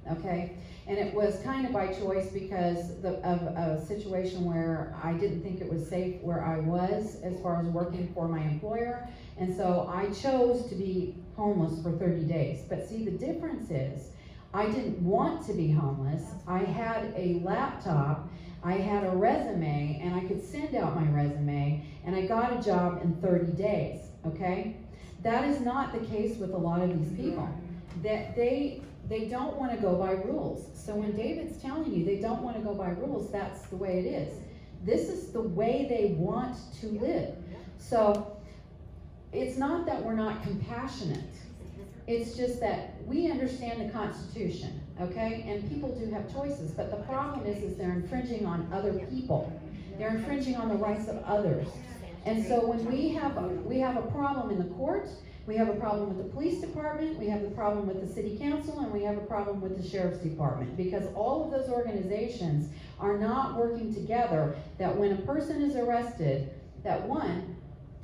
okay? And it was kind of by choice because of a situation where I didn't think it was safe where I was as far as working for my employer. And so I chose to be homeless for 30 days. But see, the difference is I didn't want to be homeless. I had a laptop, I had a resume, and I could send out my resume, and I got a job in 30 days, okay? That is not the case with a lot of these people. That they don't want to go by rules. So when David's telling you they don't want to go by rules, that's the way it is. This is the way they want to live. So it's not that we're not compassionate. It's just that we understand the Constitution, okay? And people do have choices, but the problem is they're infringing on other people. They're infringing on the rights of others. And so when we have a problem in the court, we have a problem with the police department, we have a problem with the city council, and we have a problem with the sheriff's department, because all of those organizations are not working together, that when a person is arrested, that one,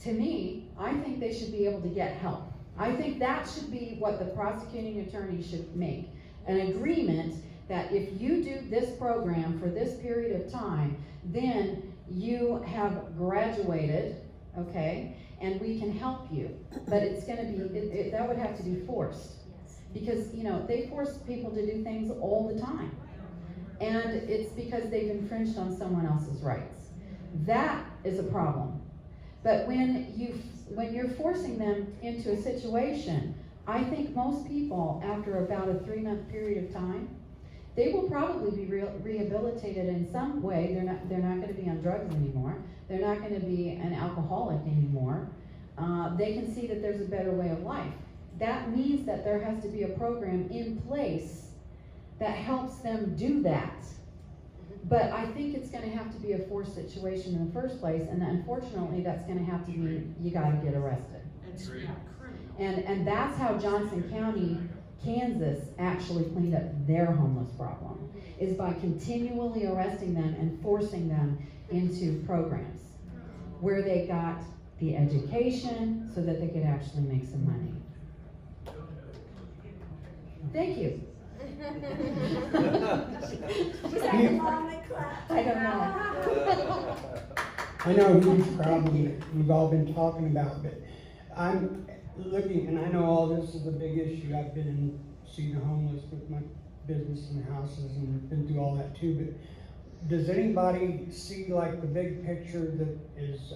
to me, I think they should be able to get help. I think that should be what the prosecuting attorney should make. An agreement that if you do this program for this period of time, then you have graduated, okay, and we can help you. But it's gonna be, that would have to be forced. Because, you know, they force people to do things all the time. And it's because they've infringed on someone else's rights. That is a problem. But when you're forcing them into a situation, I think most people, after about a 3-month period of time, they will probably be rehabilitated in some way. They're not going to be on drugs anymore. They're not going to be an alcoholic anymore. They can see that there's a better way of life. That means that there has to be a program in place that helps them do that. But I think it's going to have to be a forced situation in the first place, and unfortunately that's going to have to be, you got to get arrested. And that's how Johnson County, Kansas actually cleaned up their homeless problem, is by continually arresting them and forcing them into programs where they got the education so that they could actually make some money. Thank you. Was that the mom that clapped? I don't know. I know a huge problem that we've all been talking about, but I'm looking, and I know all this is a big issue. I've been in seeing the homeless with my business and houses and been through all that too, but does anybody see like the big picture that is,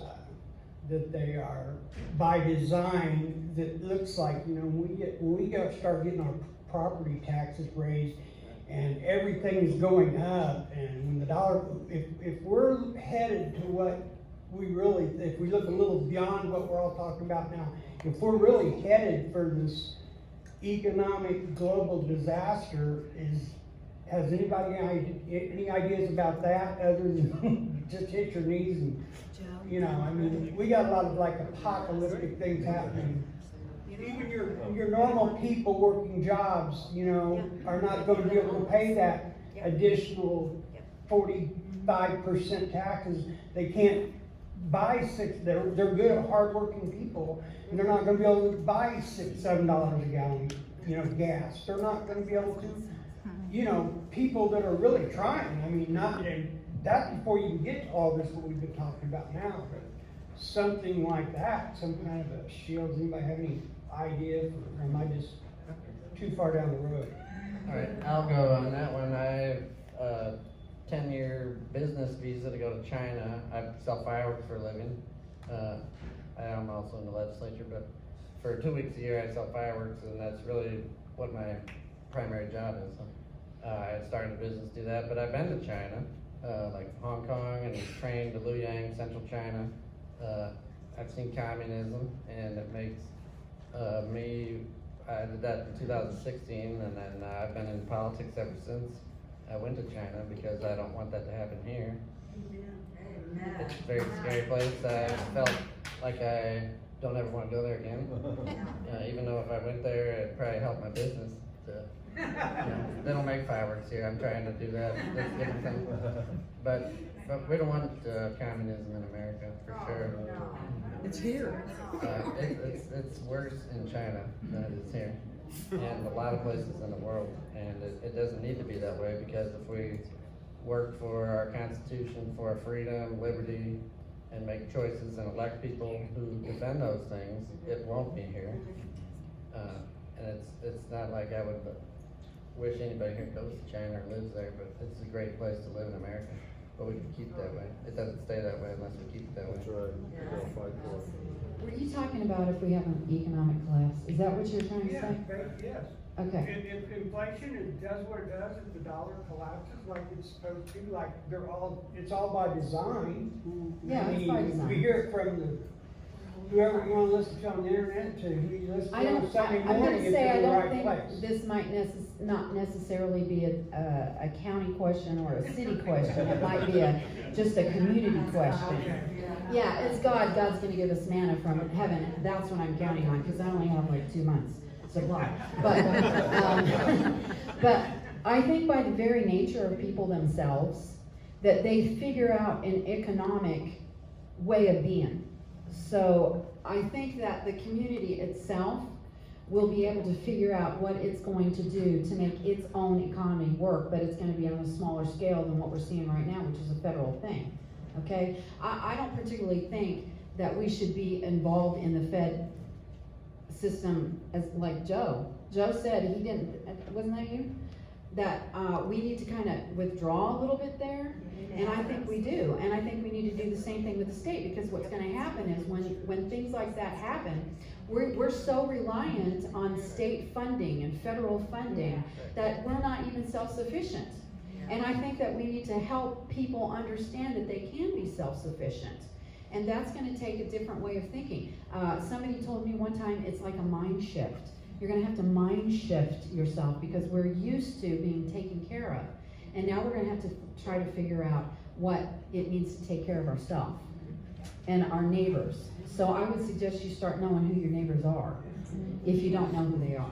that they are by design, that looks like, you know, when we start getting our property taxes raised and everything is going up, and when the dollar, if we're headed to what we really, if we look a little beyond what we're all talking about now, if we're really headed for this economic global disaster, has anybody any ideas about that other than just hit your knees and, you know, I mean, we got a lot of like apocalyptic things happening. Even your normal people working jobs, you know, are not going to be able to pay that additional 45% taxes. They can't buy they're good, hardworking people, and they're not going to be able to buy $6, $7 a gallon, you know, gas. They're not going to be able to, you know, people that are really trying. I mean, that before you can get to all this, what we've been talking about now, but something like that, some kind of a shield. Does anybody have any idea, or am I just too far down the road? All right, I'll go on that one. I have a 10-year business visa to go to China. I sell fireworks for a living. I am also in the legislature, but for 2 weeks a year I sell fireworks, and that's really what my primary job is. I started a business to do that, but I've been to China, like Hong Kong, and trained to Luoyang, Central China. I've seen communism, and it makes I did that in 2016, and then I've been in politics ever since. I went to China because I don't want that to happen here. It's a very scary place. I felt like I don't ever want to go there again. Even though if I went there, it'd probably help my business. They don't make fireworks here. I'm trying to do that. That's a different thing. But we don't want communism in America for sure. It's here. It's worse in China than it is here, and a lot of places in the world. And it doesn't need to be that way, because if we work for our Constitution, for our freedom, liberty, and make choices and elect people who defend those things, it won't be here. And it's not like I would wish anybody here goes to China or lives there, but it's a great place to live in America. But we can keep it that way. It doesn't stay that way unless we keep it that way. That's right. We're gonna fight for it. Were you talking about if we have an economic collapse? Is that what you're trying to Yeah, say? yes. Okay. If inflation, it does what it does, if the dollar collapses like it's supposed to, like it's all by design. Yeah, it's by design. We hear it from whoever you wanna listen to on the internet to, who you listen to on Sunday I'm morning, gonna if say, you're I in the don't right think place. this might not necessarily be a county question or a city question. It might be just a community question. Yeah, it's God. God's gonna give us manna from heaven. That's what I'm counting on, because I only have like 2 months supply. But I think by the very nature of people themselves, that they figure out an economic way of being. So I think that the community itself will be able to figure out what it's going to do to make its own economy work, but it's gonna be on a smaller scale than what we're seeing right now, which is a federal thing, okay? I don't particularly think that we should be involved in the Fed system as like Joe. Joe said he didn't, wasn't that you? That we need to kind of withdraw a little bit there, and I think we do. And I think we need to do the same thing with the state, because what's gonna happen is when things like that happen, we're so reliant on state funding and federal funding that we're not even self-sufficient. And I think that we need to help people understand that they can be self-sufficient. And that's gonna take a different way of thinking. Somebody told me one time it's like a mind shift. You're gonna have to mind shift yourself, because we're used to being taken care of. And now we're gonna have to try to figure out what it means to take care of ourselves and our neighbors. So I would suggest you start knowing who your neighbors are, if you don't know who they are.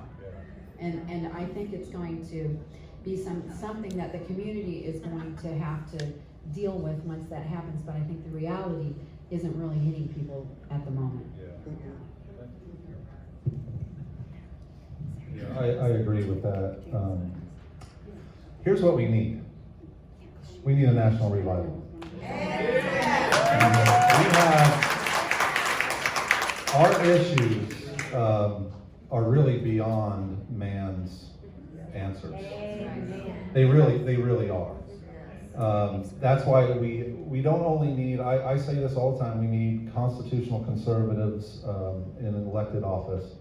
And I think it's going to be something that the community is going to have to deal with once that happens, but I think the reality isn't really hitting people at the moment. Yeah, I agree with that. Here's what we need. We need a national revival. We have, our issues are really beyond man's answers. They really are. That's why we don't only need, I say this all the time, we need constitutional conservatives in an elected office,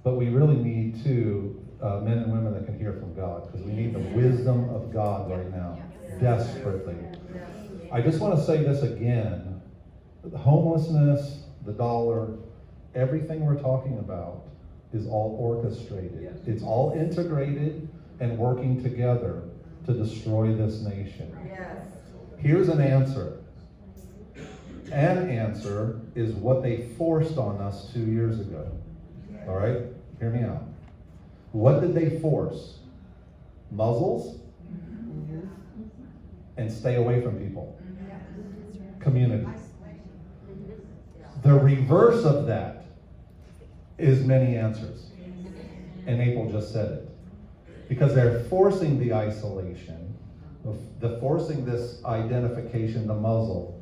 but we really need too men and women that can hear from God, because we need the wisdom of God right now, desperately. I just want to say this again, the homelessness, the dollar, everything we're talking about is all orchestrated. It's all integrated and working together to destroy this nation. Here's an answer. An answer is what they forced on us 2 years ago. All right? Hear me out. What did they force? Muzzles and stay away from people. Community. The reverse of that is many answers. And April just said it. Because they're forcing the isolation, they're forcing this identification, the muzzle,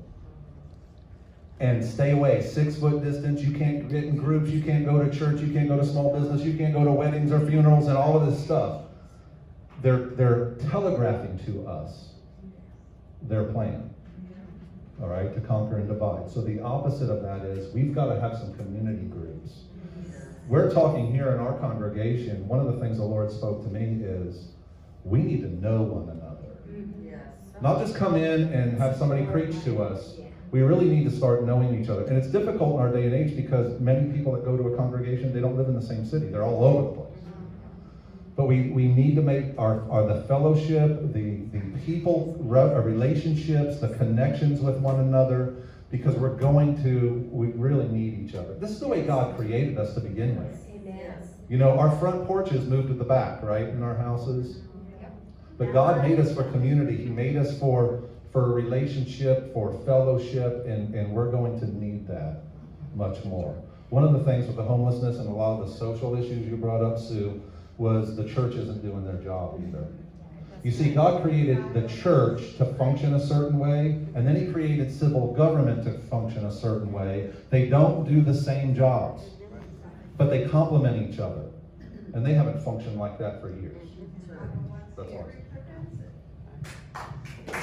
and stay away, 6 foot distance, you can't get in groups, you can't go to church, you can't go to small business, you can't go to weddings or funerals and all of this stuff. They're telegraphing to us their plan, all right, to conquer and divide. So the opposite of that is we've got to have some community groups. We're talking here in our congregation, one of the things the Lord spoke to me is we need to know one another. Not just come in and have somebody preach to us. We really need to start knowing each other. And it's difficult in our day and age because many people that go to a congregation, they don't live in the same city. They're all over the place. But we need to make the fellowship, the people, relationships, the connections with one another, because we really need each other. This is the way God created us to begin with. Amen. You know, our front porches moved to the back, right, in our houses. But God made us for community. He made us for relationship, for fellowship, and we're going to need that much more. One of the things with the homelessness and a lot of the social issues you brought up, Sue, was the church isn't doing their job either. You see, God created the church to function a certain way, and then He created civil government to function a certain way. They don't do the same jobs, but they complement each other. And they haven't functioned like that for years. That's all. I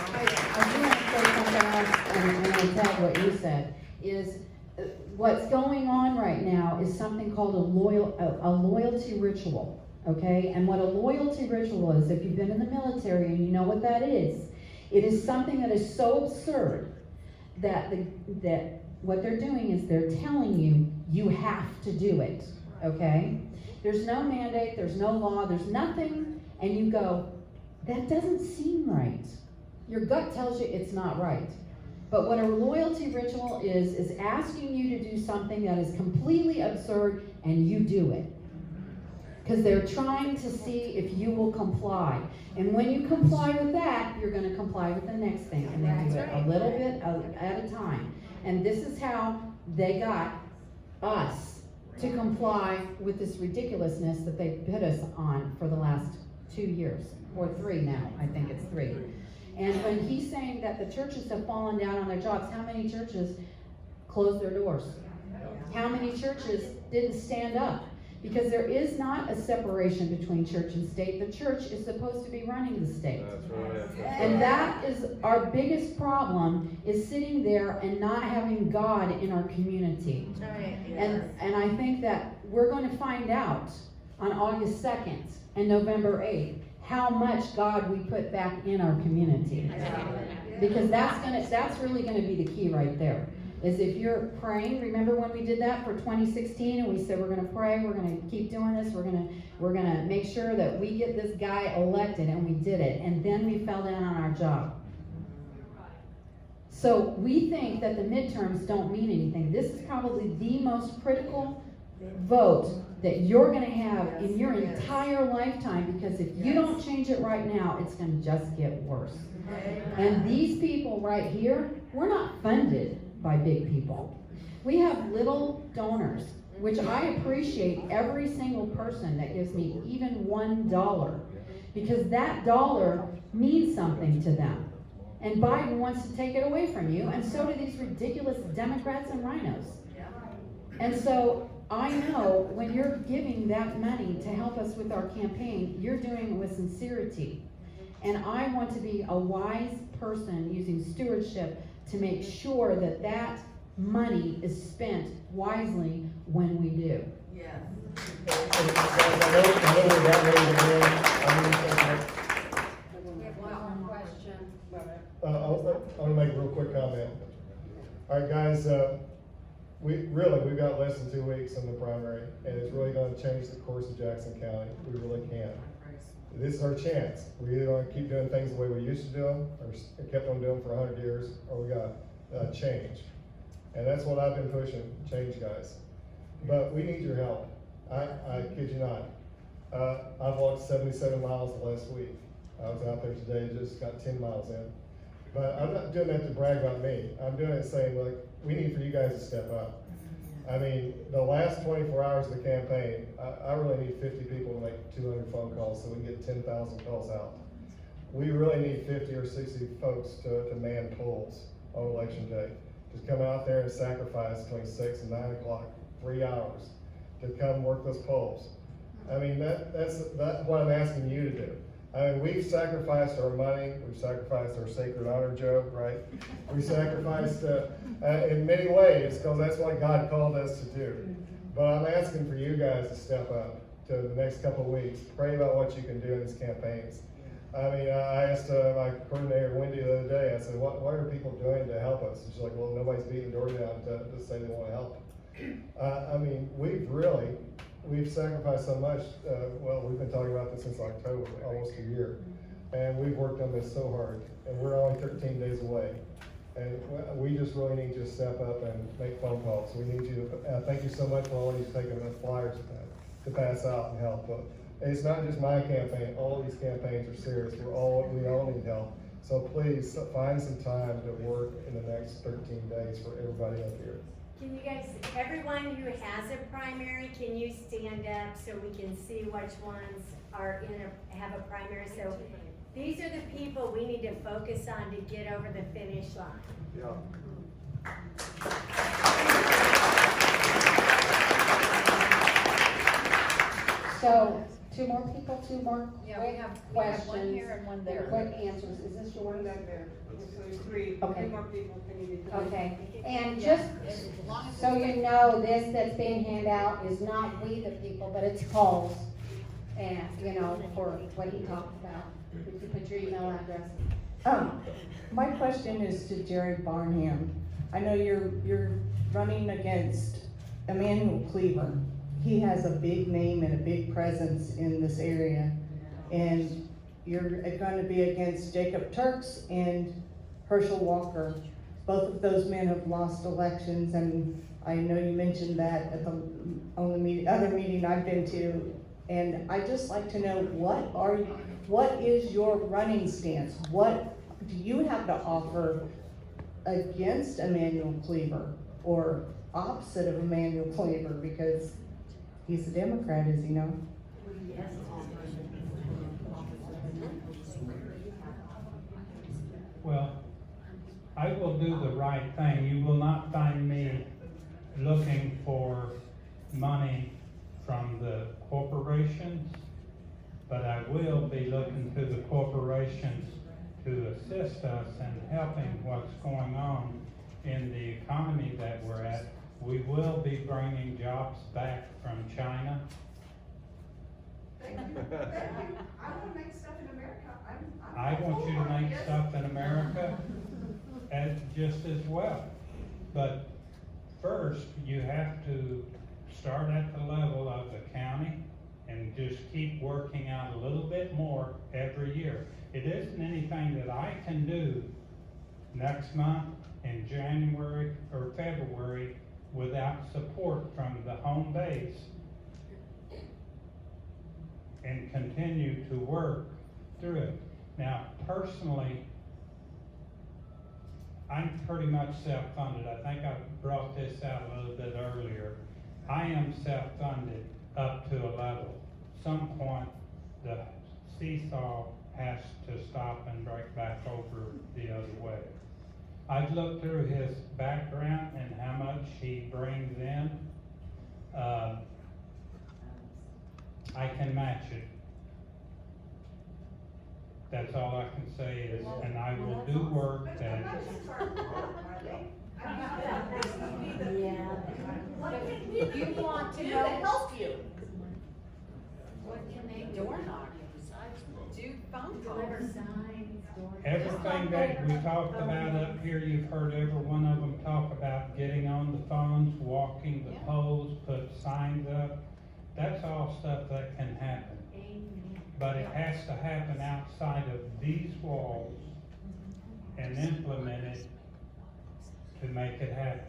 do want to say something else, and I'll tag what you said, is what's going on right now is something called a loyalty ritual, okay? And what a loyalty ritual is, if you've been in the military and you know what that is, it is something that is so absurd that what they're doing is they're telling you, you have to do it, okay? There's no mandate, there's no law, there's nothing, and you go, that doesn't seem right. Your gut tells you it's not right. But what a loyalty ritual is asking you to do something that is completely absurd, and you do it. Because they're trying to see if you will comply. And when you comply with that, you're going to comply with the next thing. And they do it a little bit at a time. And this is how they got us to comply with this ridiculousness that they put us on for the last 2 years. Or 3 now, I think it's 3. And when he's saying that the churches have fallen down on their jobs, how many churches closed their doors? How many churches didn't stand up? Because there is not a separation between church and state. The church is supposed to be running the state. And that is our biggest problem, is sitting there and not having God in our community. And I think that we're going to find out on August 2nd and November 8th how much God we put back in our community. Because that's really going to be the key right there. Is if you're praying, remember when we did that for 2016 and we said we're going to pray, we're going to keep doing this, we're going to make sure that we get this guy elected, and we did it, and then we fell down on our job. So we think that the midterms don't mean anything. This is probably the most critical vote that you're going to have in your entire lifetime, because if you don't change it right now, it's going to just get worse. And these people right here, we're not funded by big people. We have little donors, which I appreciate every single person that gives me even $1, because that dollar means something to them. And Biden wants to take it away from you, and so do these ridiculous Democrats and rhinos. And so I know when you're giving that money to help us with our campaign, you're doing it with sincerity. And I want to be a wise person using stewardship to make sure that that money is spent wisely when we do. I want to make a real quick comment. All right, guys, we've got less than 2 weeks in the primary, and it's really going to change the course of Jackson County. We really can. This is our chance. We're either going to keep doing things the way we used to do them, or kept on doing them for 100 years, or we got change. And that's what I've been pushing, change, guys. But we need your help. I kid you not. I've walked 77 miles the last week. I was out there today, just got 10 miles in. But I'm not doing that to brag about me. I'm doing it saying, look, we need for you guys to step up. I mean, the last 24 hours of the campaign, I really need 50 people to make 200 phone calls so we can get 10,000 calls out. We really need 50 or 60 folks to man polls on election day. Just come out there and sacrifice between 6 and 9 o'clock, 3 hours, to come work those polls. I mean, that's what I'm asking you to do. I mean, we've sacrificed our money, we've sacrificed our sacred honor, Joe, right? We sacrificed in many ways, because that's what God called us to do. But I'm asking for you guys to step up to the next couple of weeks. Pray about what you can do in these campaigns. I mean, I asked my coordinator, Wendy, the other day, I said, what are people doing to help us? And she's like, well, nobody's beating the door down to say they want to help. I mean, we've really we've sacrificed so much, well, we've been talking about this since October, almost a year. And we've worked on this so hard, and we're only 13 days away. And we just really need you to step up and make phone calls. We need you to, thank you so much for all these taking the flyers to pass out and help. But it's not just my campaign, all these campaigns are serious. We all need help. So please find some time to work in the next 13 days for everybody up here. Can you guys, everyone who has a primary, can you stand up so we can see which ones are have a primary? So these are the people we need to focus on to get over the finish line. Yeah. So, two more people, two more Yeah, quick we have questions. one here and one there. Quick answers. Is this yours? there. So three, Okay. three more people can you do? Okay, and just so you know, this that's being handed out is not we the people, but it's calls. And, you know, for what he talked about. If you put your email address. My question is to Jerry Barham. I know you're running against Emmanuel Cleaver. He has a big name and a big presence in this area. And you're gonna be against Jacob Turks and Herschel Walker. Both of those men have lost elections, and I know you mentioned that at on the other meeting I've been to. And I'd just like to know, what is your running stance? What do you have to offer against Emmanuel Cleaver or opposite of Emmanuel Cleaver? Because he's a Democrat, is he not? Yes. Well, I will do the right thing. You will not find me looking for money from the corporations, but I will be looking to the corporations to assist us in helping what's going on in the economy that we're at. We will be bringing jobs back from China. Thank you. I want to make stuff in America. I want you to make stuff in America just as well. But first, you have to start at the level of the county and just keep working out a little bit more every year. It isn't anything that I can do next month in January or February without support from the home base, and continue to work through it. Now, personally, I'm pretty much self-funded. I think I brought this out a little bit earlier. I am self-funded up to a level. Some point, the seesaw has to stop and break back over the other way. I've looked through his background and how much he brings in. I can match it. That's all I can say is, and I will do work that. Yeah. You want to know to help you. What can they door knock besides do phone calls? Deliver signs, door. Everything that we talked about up here, you've heard every one of them talk about getting on the phones, walking the poles, put signs up. That's all stuff that can happen. But it has to happen outside of these walls and implemented to make it happen.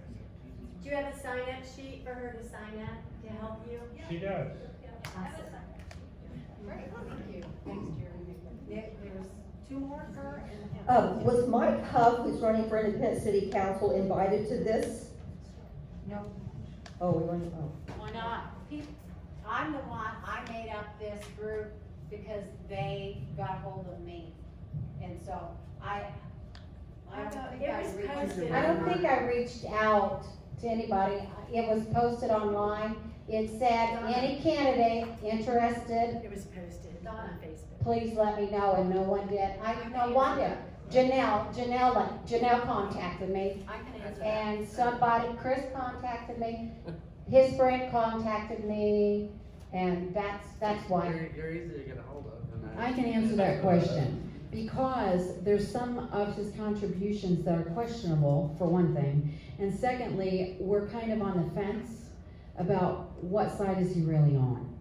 Do you have a sign-up sheet for her to sign up to help you? She does. Awesome. Great, thank you. Thanks, Jeremy. There's two more, her and him. Was Mike Huff, who's running for independent city council, invited to this? No. Oh, we weren't, oh. Why not? I'm the one, I made up this group because they got hold of me. And so I don't think I reached out to anybody. It was posted online. It said, any candidate interested, It was posted on Facebook. please let me know, and no one did. No one did. Jennell contacted me, I can answer that. and Chris contacted me, his friend contacted me, and that's why. You're easy to get a hold of. And I can answer that question, because there's some of his contributions that are questionable, for one thing, and secondly, we're kind of on the fence about what side is he really on.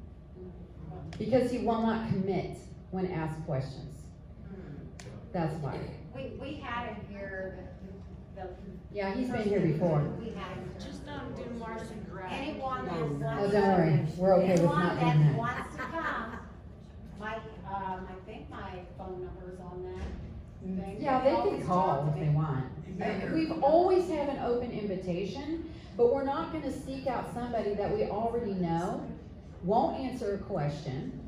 Because he will not commit when asked questions. That's why. We had him here, Yeah, he's been here before. We had him. Just don't do Marcy Gray. Anyone that Oh, wants. don't worry, we're okay with Anyone not doing that that. wants to come, I think my phone number's on that. Yeah, they can call if they want. We've always had an open invitation, but we're not gonna seek out somebody that we already know, won't answer a question,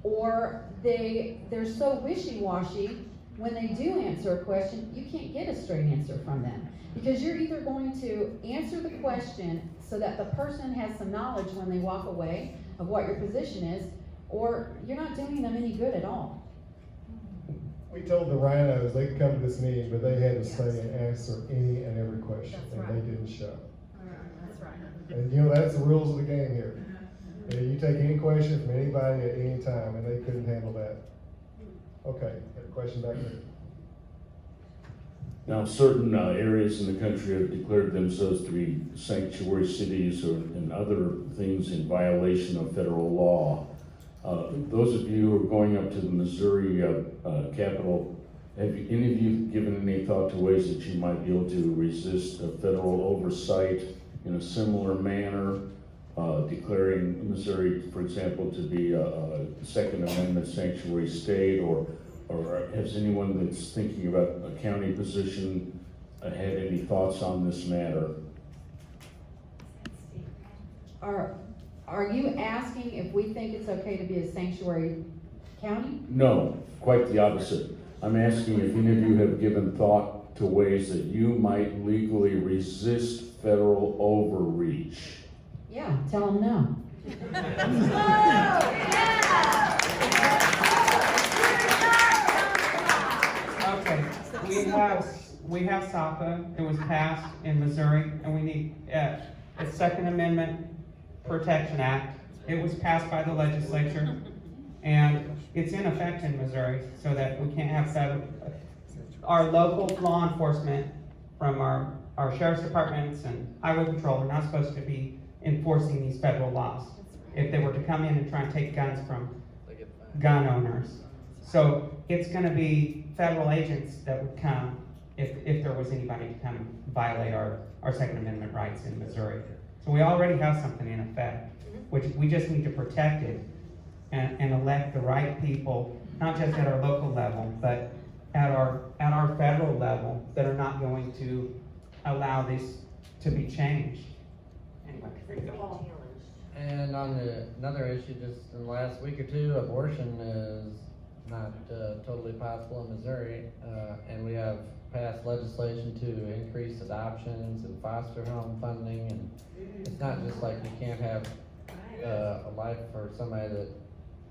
or they're so wishy-washy, when they do answer a question, you can't get a straight answer from them. Because you're either going to answer the question so that the person has some knowledge when they walk away of what your position is, or you're not doing them any good at all. We told the rhinos they could come to this meeting, but they had to stay and answer any and every question, and they didn't show. That's right. And you know, that's the rules of the game here. And you take any question from anybody at any time, and they couldn't handle that. Okay, got a question back there. Now, certain areas in the country have declared themselves to be sanctuary cities and other things in violation of federal law. Those of you who are going up to the Missouri Capitol, have any of you given any thought to ways that you might be able to resist a federal oversight in a similar manner, declaring Missouri, for example, to be a Second Amendment sanctuary state, or has anyone that's thinking about a county position had any thoughts on this matter? Are you asking if we think it's okay to be a sanctuary county? No, quite the opposite. I'm asking if any of you have given thought to ways that you might legally resist federal overreach. Yeah, tell them no. Okay, we have SAPA, it was passed in Missouri, and we need, the Second Amendment Protection Act. It was passed by the legislature, and it's in effect in Missouri, so that we can't have federal, our local law enforcement from our sheriff's departments and highway patrol are not supposed to be enforcing these federal laws. If they were to come in and try and take guns from gun owners. So it's gonna be federal agents that would come if there was anybody to come violate our Second Amendment rights in Missouri. So we already have something in effect, which we just need to protect it and elect the right people, not just at our local level, but at our federal level, that are not going to allow this to be changed. Anyway, here you go. And on another issue, just in the last week or two, abortion is not totally possible in Missouri, and we have passed legislation to increase adoptions and foster home funding, and it's not just like you can't have a life for somebody that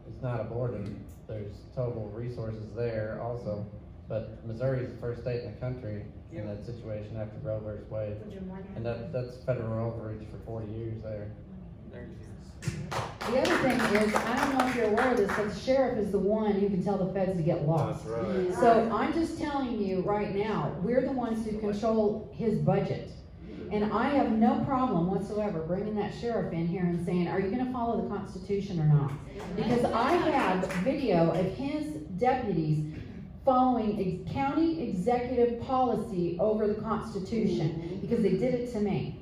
is not aborted. There's total resources there also, but Missouri is the first state in the country in that situation after Roe versus Wade, and that's federal overreach for 40 years there. The other thing is, I don't know if you're aware of this, but the sheriff is the one who can tell the feds to get lost. That's right. So I'm just telling you right now, we're the ones who control his budget. And I have no problem whatsoever bringing that sheriff in here and saying, are you gonna follow the Constitution or not? Because I have video of his deputies following a county executive policy over the Constitution, because they did it to me.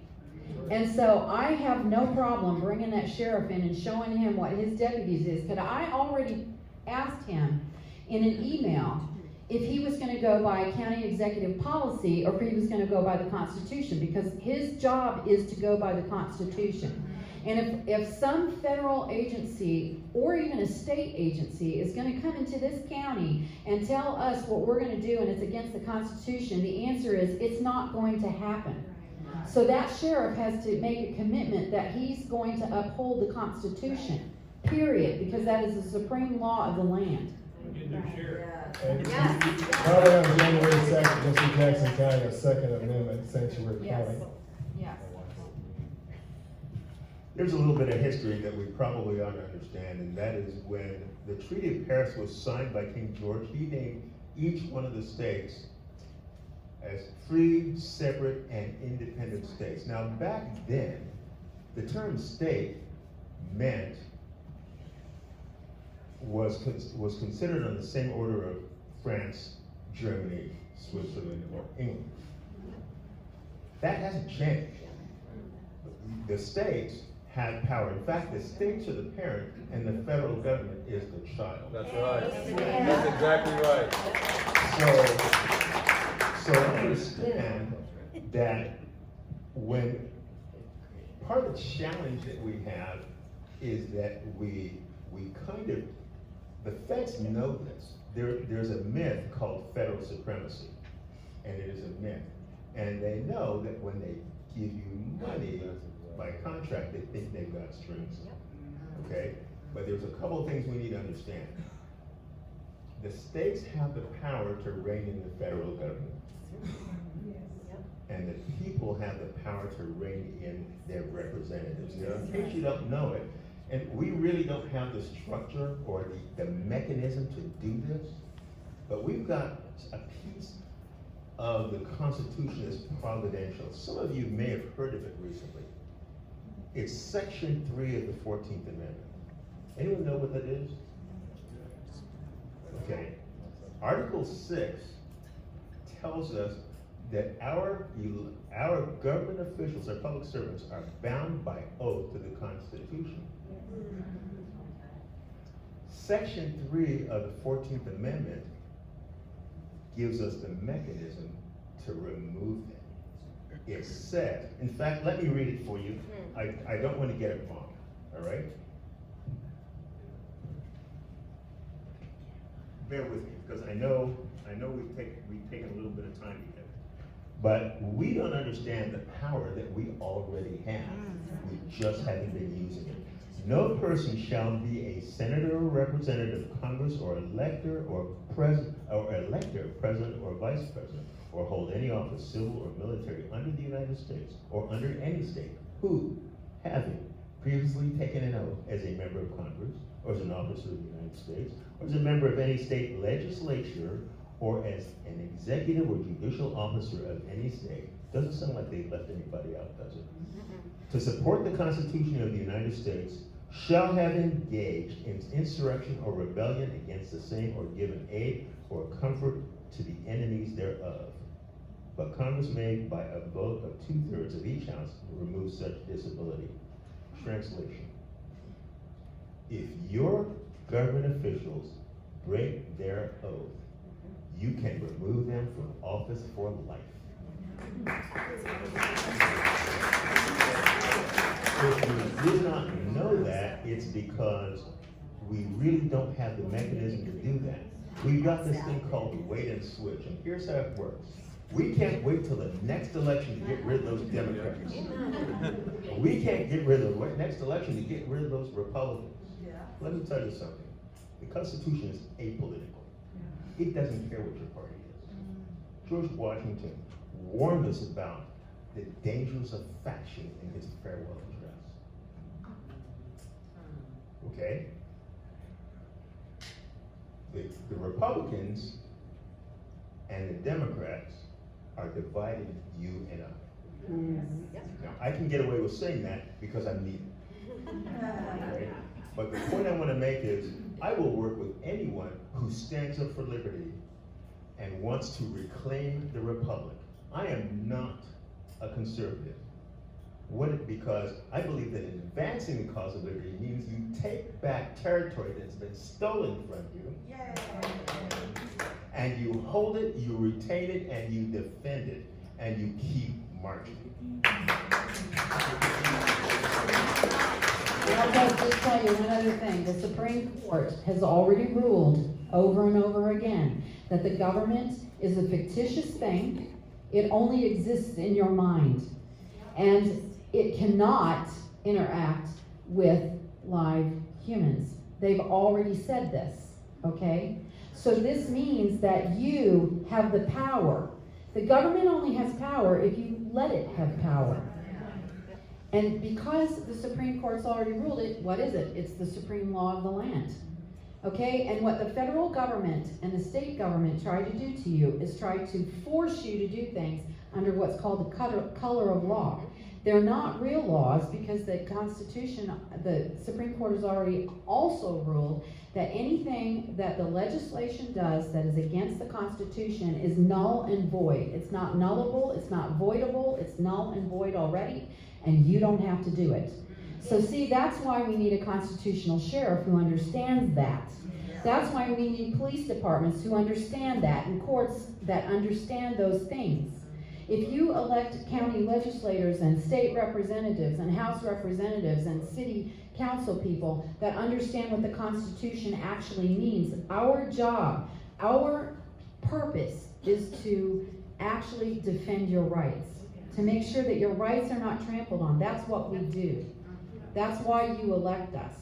And so I have no problem bringing that sheriff in and showing him what his deputies is, because I already asked him in an email if he was gonna go by county executive policy or if he was gonna go by the Constitution, because his job is to go by the Constitution. And if some federal agency or even a state agency is gonna come into this county and tell us what we're gonna do and it's against the Constitution, the answer is it's not going to happen. So that sheriff has to make a commitment that he's going to uphold the Constitution, period, because that is the supreme law of the land. And probably on January 2nd, Mr. Jackson County, a Second Amendment sanctuary county. Yes. There's a little bit of history that we probably ought to understand, and that is when the Treaty of Paris was signed by King George, he named each one of the states as free, separate, and independent states. Now, back then, The term state meant was considered on the same order of France, Germany, Switzerland, or England. That hasn't changed. The states have power. In fact, the states are the parent and the federal government is the child. That's right. That's exactly right. So understand that when part of the challenge that we have is that we kind of, the feds know this. There's a myth called federal supremacy, and it is a myth. And they know that when they give you money by contract, they think they've got strings, okay? But there's a couple of things we need to understand. The states have the power to rein in the federal government. And the people have the power to rein in their representatives. Now, in case you don't know it, and we really don't have the structure or the mechanism to do this, but we've got a piece of the Constitution that's providential. Some of you may have heard of it recently. It's Section 3 of the 14th Amendment. Anyone know what that is? Okay. Article 6 tells us that our government officials, our public servants, are bound by oath to the Constitution. Section 3 of the 14th Amendment gives us the mechanism to remove them. It says, in fact, let me read it for you. I don't want to get it wrong, all right? Bear with me, because I know we've taken a little bit of time together. But we don't understand the power that we already have. We just haven't been using it. No person shall be a senator or representative of Congress or elector or president or vice president or hold any office, civil or military, under the United States or under any state who, having previously taken an oath as a member of Congress or as an officer of the United States or as a member of any state legislature or as an executive or judicial officer of any state. Doesn't sound like they left anybody out, does it? To support the Constitution of the United States shall have engaged in insurrection or rebellion against the same or given aid or comfort to the enemies thereof. But Congress may, by a vote of 2/3 of each house, remove such disability. Translation. If your government officials break their oath, you can remove them from office for life. If you did not know that, it's because we really don't have the mechanism to do that. We've got this thing called the wait and switch, and here's how it works. We can't wait till the next election to get rid of those Democrats. We can't get rid of the next election to get rid of those Republicans. Let me tell you something. The Constitution is apolitical. It doesn't care what your party is. George Washington warned us about the dangers of faction in his farewell address. Okay? The Republicans and the Democrats are dividing you and I. Now, I can get away with saying that because I'm neither. Okay? But the point I want to make is, I will work with anyone who stands up for liberty and wants to reclaim the republic. I am not a conservative. Because I believe that advancing the cause of liberty means you take back territory that's been stolen from you. Yay. And you hold it, you retain it, and you defend it, and you keep marching. I'll just tell you one other thing. The Supreme Court has already ruled over and over again that the government is a fictitious thing. It only exists in your mind. And it cannot interact with live humans. They've already said this, okay? So this means that you have the power. The government only has power if you let it have power. And because the Supreme Court's already ruled it, what is it? It's the supreme law of the land. Okay? And what the federal government and the state government try to do to you is try to force you to do things under what's called the color of law. They're not real laws because the Constitution, the Supreme Court has already also ruled that anything that the legislation does that is against the Constitution is null and void. It's not nullable, it's not voidable, it's null and void already, and you don't have to do it. So see, that's why we need a constitutional sheriff who understands that. That's why we need police departments who understand that, and courts that understand those things. If you elect county legislators and state representatives and House representatives and city council people that understand what the Constitution actually means, our job, our purpose is to actually defend your rights, to make sure that your rights are not trampled on. That's what we do. That's why you elect us,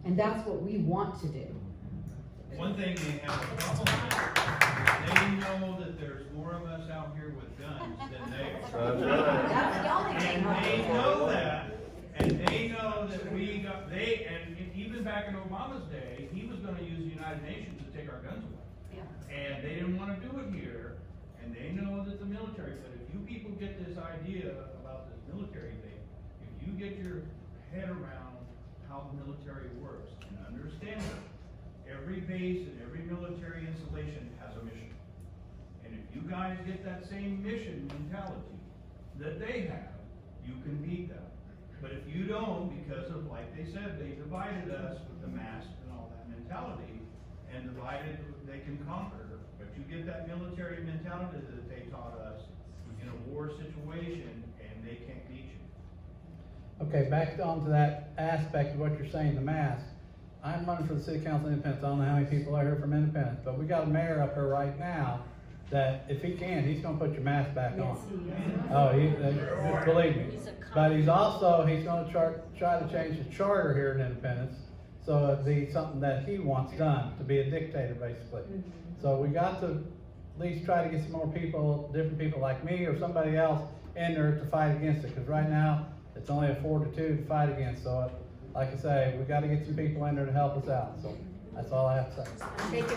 and that's what we want to do. One thing they have a problem with, they know that there's more of us out here with guns than they are. That's the only thing. And they know that, and they know that and even back in Obama's day, he was gonna use the United Nations to take our guns away. Yeah. And they didn't wanna do it here, and they know that the military, but if you people get this idea about this military thing, if you get your head around how the military works and understand it, every base and every military installation has a mission. And if you guys get that same mission mentality that they have, you can beat them. But if you don't, because of, like they said, they divided us with the mask and all that mentality, and divided, they can conquer. But you get that military mentality that they taught us in a war situation, and they can't beat you. Okay, back on to that aspect of what you're saying, the mask. I'm running for the City Council of Independence. I don't know how many people are here from Independence, but we got a mayor up here right now that if he can, he's gonna put your mask back on. Oh, just believe me. But he's gonna try to change the charter here in Independence, so it'd be something that he wants done, to be a dictator, basically. So we got to at least try to get some more people, different people like me or somebody else in there to fight against it, because right now, it's only a 4-2 to fight against, so like I say, we gotta get some people in there to help us out, so that's all I have to say. Thank you.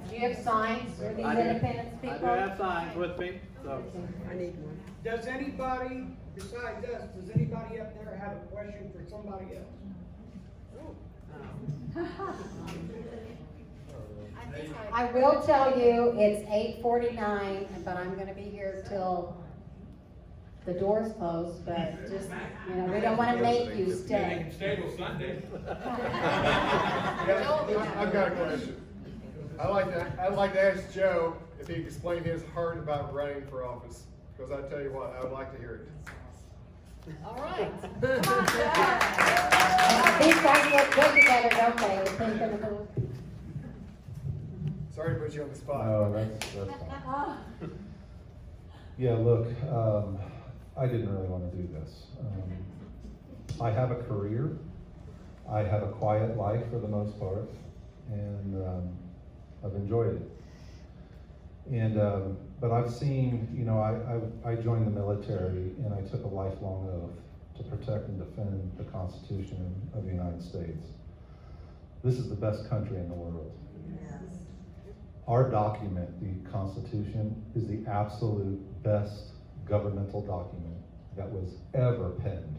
Do you have signs for these independence I do people? have signs with me, so. I need one. Does anybody, besides us, does anybody up there have a question for somebody else? I will tell you, it's 8:49, but I'm gonna be here till the doors close, but just, we don't wanna make you stay. Stay till Sunday. I've got a question. I'd like to ask Joe if he could explain his heart about running for office, because I tell you what, I would like to hear it. All right. These guys look good together, don't they? The pink and the blue. Sorry to put you on the spot. No, that's fine. Yeah, look, I didn't really want to do this. I have a career. I have a quiet life for the most part, and I've enjoyed it. And but I've seen, I joined the military, and I took a lifelong oath to protect and defend the Constitution of the United States. This is the best country in the world. Our document, the Constitution, is the absolute best governmental document that was ever penned.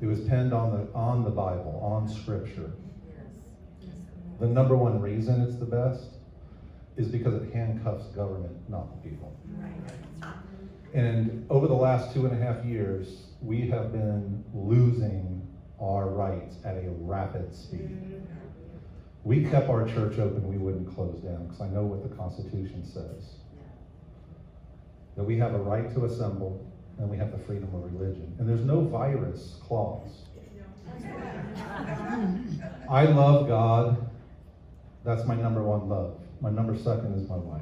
It was penned on the Bible, on Scripture. The number one reason it's the best is because it handcuffs government, not the people. And over the last 2.5 years, we have been losing our rights at a rapid speed. We kept our church open, we wouldn't close down, because I know what the Constitution says. That we have a right to assemble, and we have the freedom of religion. And there's no virus clause. I love God. That's my number one love. My number second is my wife.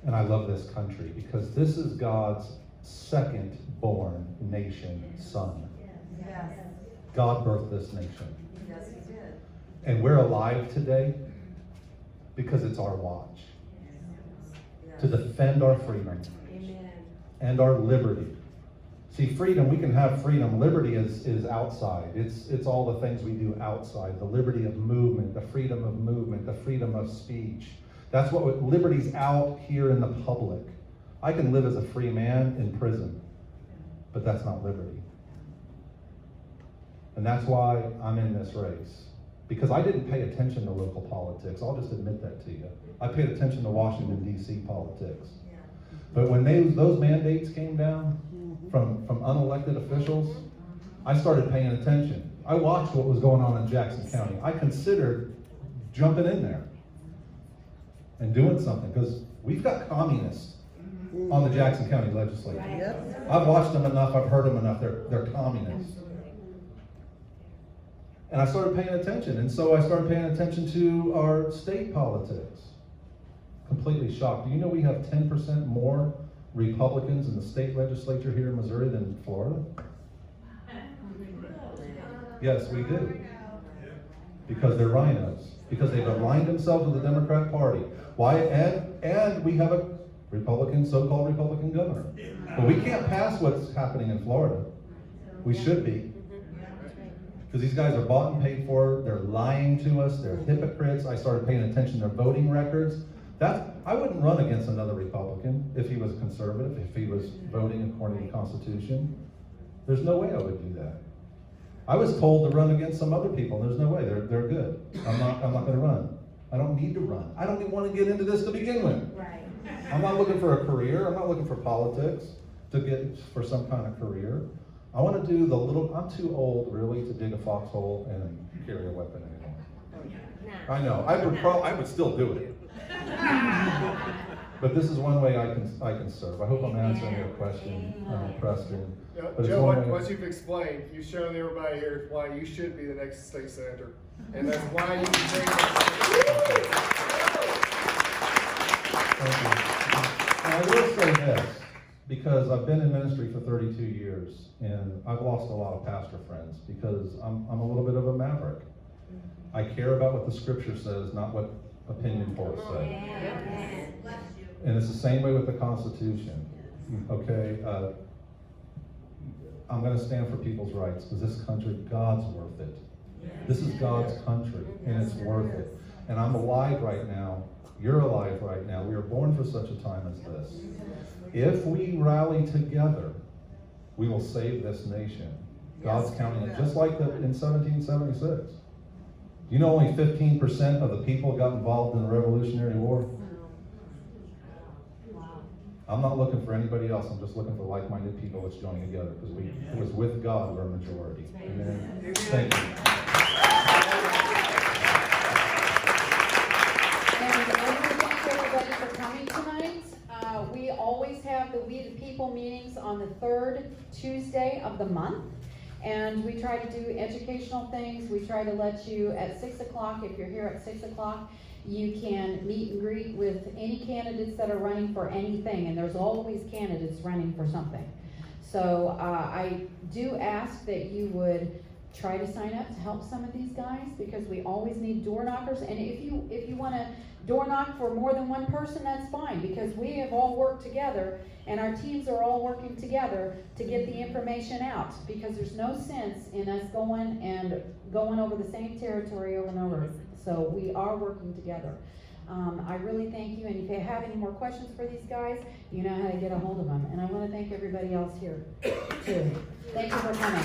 And I love this country, because this is God's second born nation, son. God birthed this nation. Yes, he did. And we're alive today because it's our watch. To defend our freedom and our liberty. See, freedom, we can have freedom. Liberty is outside. It's all the things we do outside. The liberty of movement, the freedom of speech, That's what liberty's out here in the public. I can live as a free man in prison, but that's not liberty. And that's why I'm in this race. Because I didn't pay attention to local politics. I'll just admit that to you. I paid attention to Washington, D.C. politics. But when those mandates came down from unelected officials, I started paying attention. I watched what was going on in Jackson County. I considered jumping in there and doing something, because we've got communists on the Jackson County Legislature. Yep. I've watched them enough, I've heard them enough, they're communists. And I started paying attention, and so I started paying attention to our state politics. Completely shocked. Do you know we have 10% more Republicans in the state legislature here in Missouri than in Florida? Yes, we do. Because they're rhinos. Because they've aligned themselves with the Democrat Party. Why? And we have a Republican, so-called Republican governor. But we can't pass what's happening in Florida. We should be. Because these guys are bought and paid for, they're lying to us, they're hypocrites. I started paying attention to their voting records. I wouldn't run against another Republican if he was a conservative, if he was voting according to the Constitution. There's no way I would do that. I was told to run against some other people. There's no way, they're good. I'm not gonna run. I don't need to run. I don't even want to get into this to begin with. Right. I'm not looking for a career. I'm not looking for politics to get for some kind of career. I want to do I'm too old really to dig a foxhole and carry a weapon anymore. I know, I would still do it. But this is one way I can serve. I hope I'm answering your question, Preston. But Joe, once you've explained, you've shown everybody here why you should be the next state senator. And that's why you can bring Thank you. And I will say this, because I've been in ministry for 32 years, and I've lost a lot of pastor friends, because I'm a little bit of a maverick. I care about what the scripture says, not what opinion polls say. And it's the same way with the Constitution. Okay? I'm going to stand for people's rights, because this country, God's worth it. This is God's country, and it's worth it. And I'm alive right now. You're alive right now. We were born for such a time as this. If we rally together, we will save this nation. God's counting it, just like in 1776. You know, only 15% of the people got involved in the Revolutionary War. I'm not looking for anybody else. I'm just looking for like-minded people that's joining together, because it was with God we're a majority. Amen. Thank you. Coming tonight. We always have the We the People meetings on the third Tuesday of the month, and we try to do educational things. We try to let you at 6 o'clock, if you're here at 6 o'clock, you can meet and greet with any candidates that are running for anything, and there's always candidates running for something. So I do ask that you would try to sign up to help some of these guys, because we always need door knockers. And if you want to door knock for more than one person, that's fine, because we have all worked together, and our teams are all working together to get the information out, because there's no sense in us going over the same territory over and over. So we are working together. I really thank you, and if you have any more questions for these guys, you know how to get a hold of them. And I want to thank everybody else here too. Thank you for coming.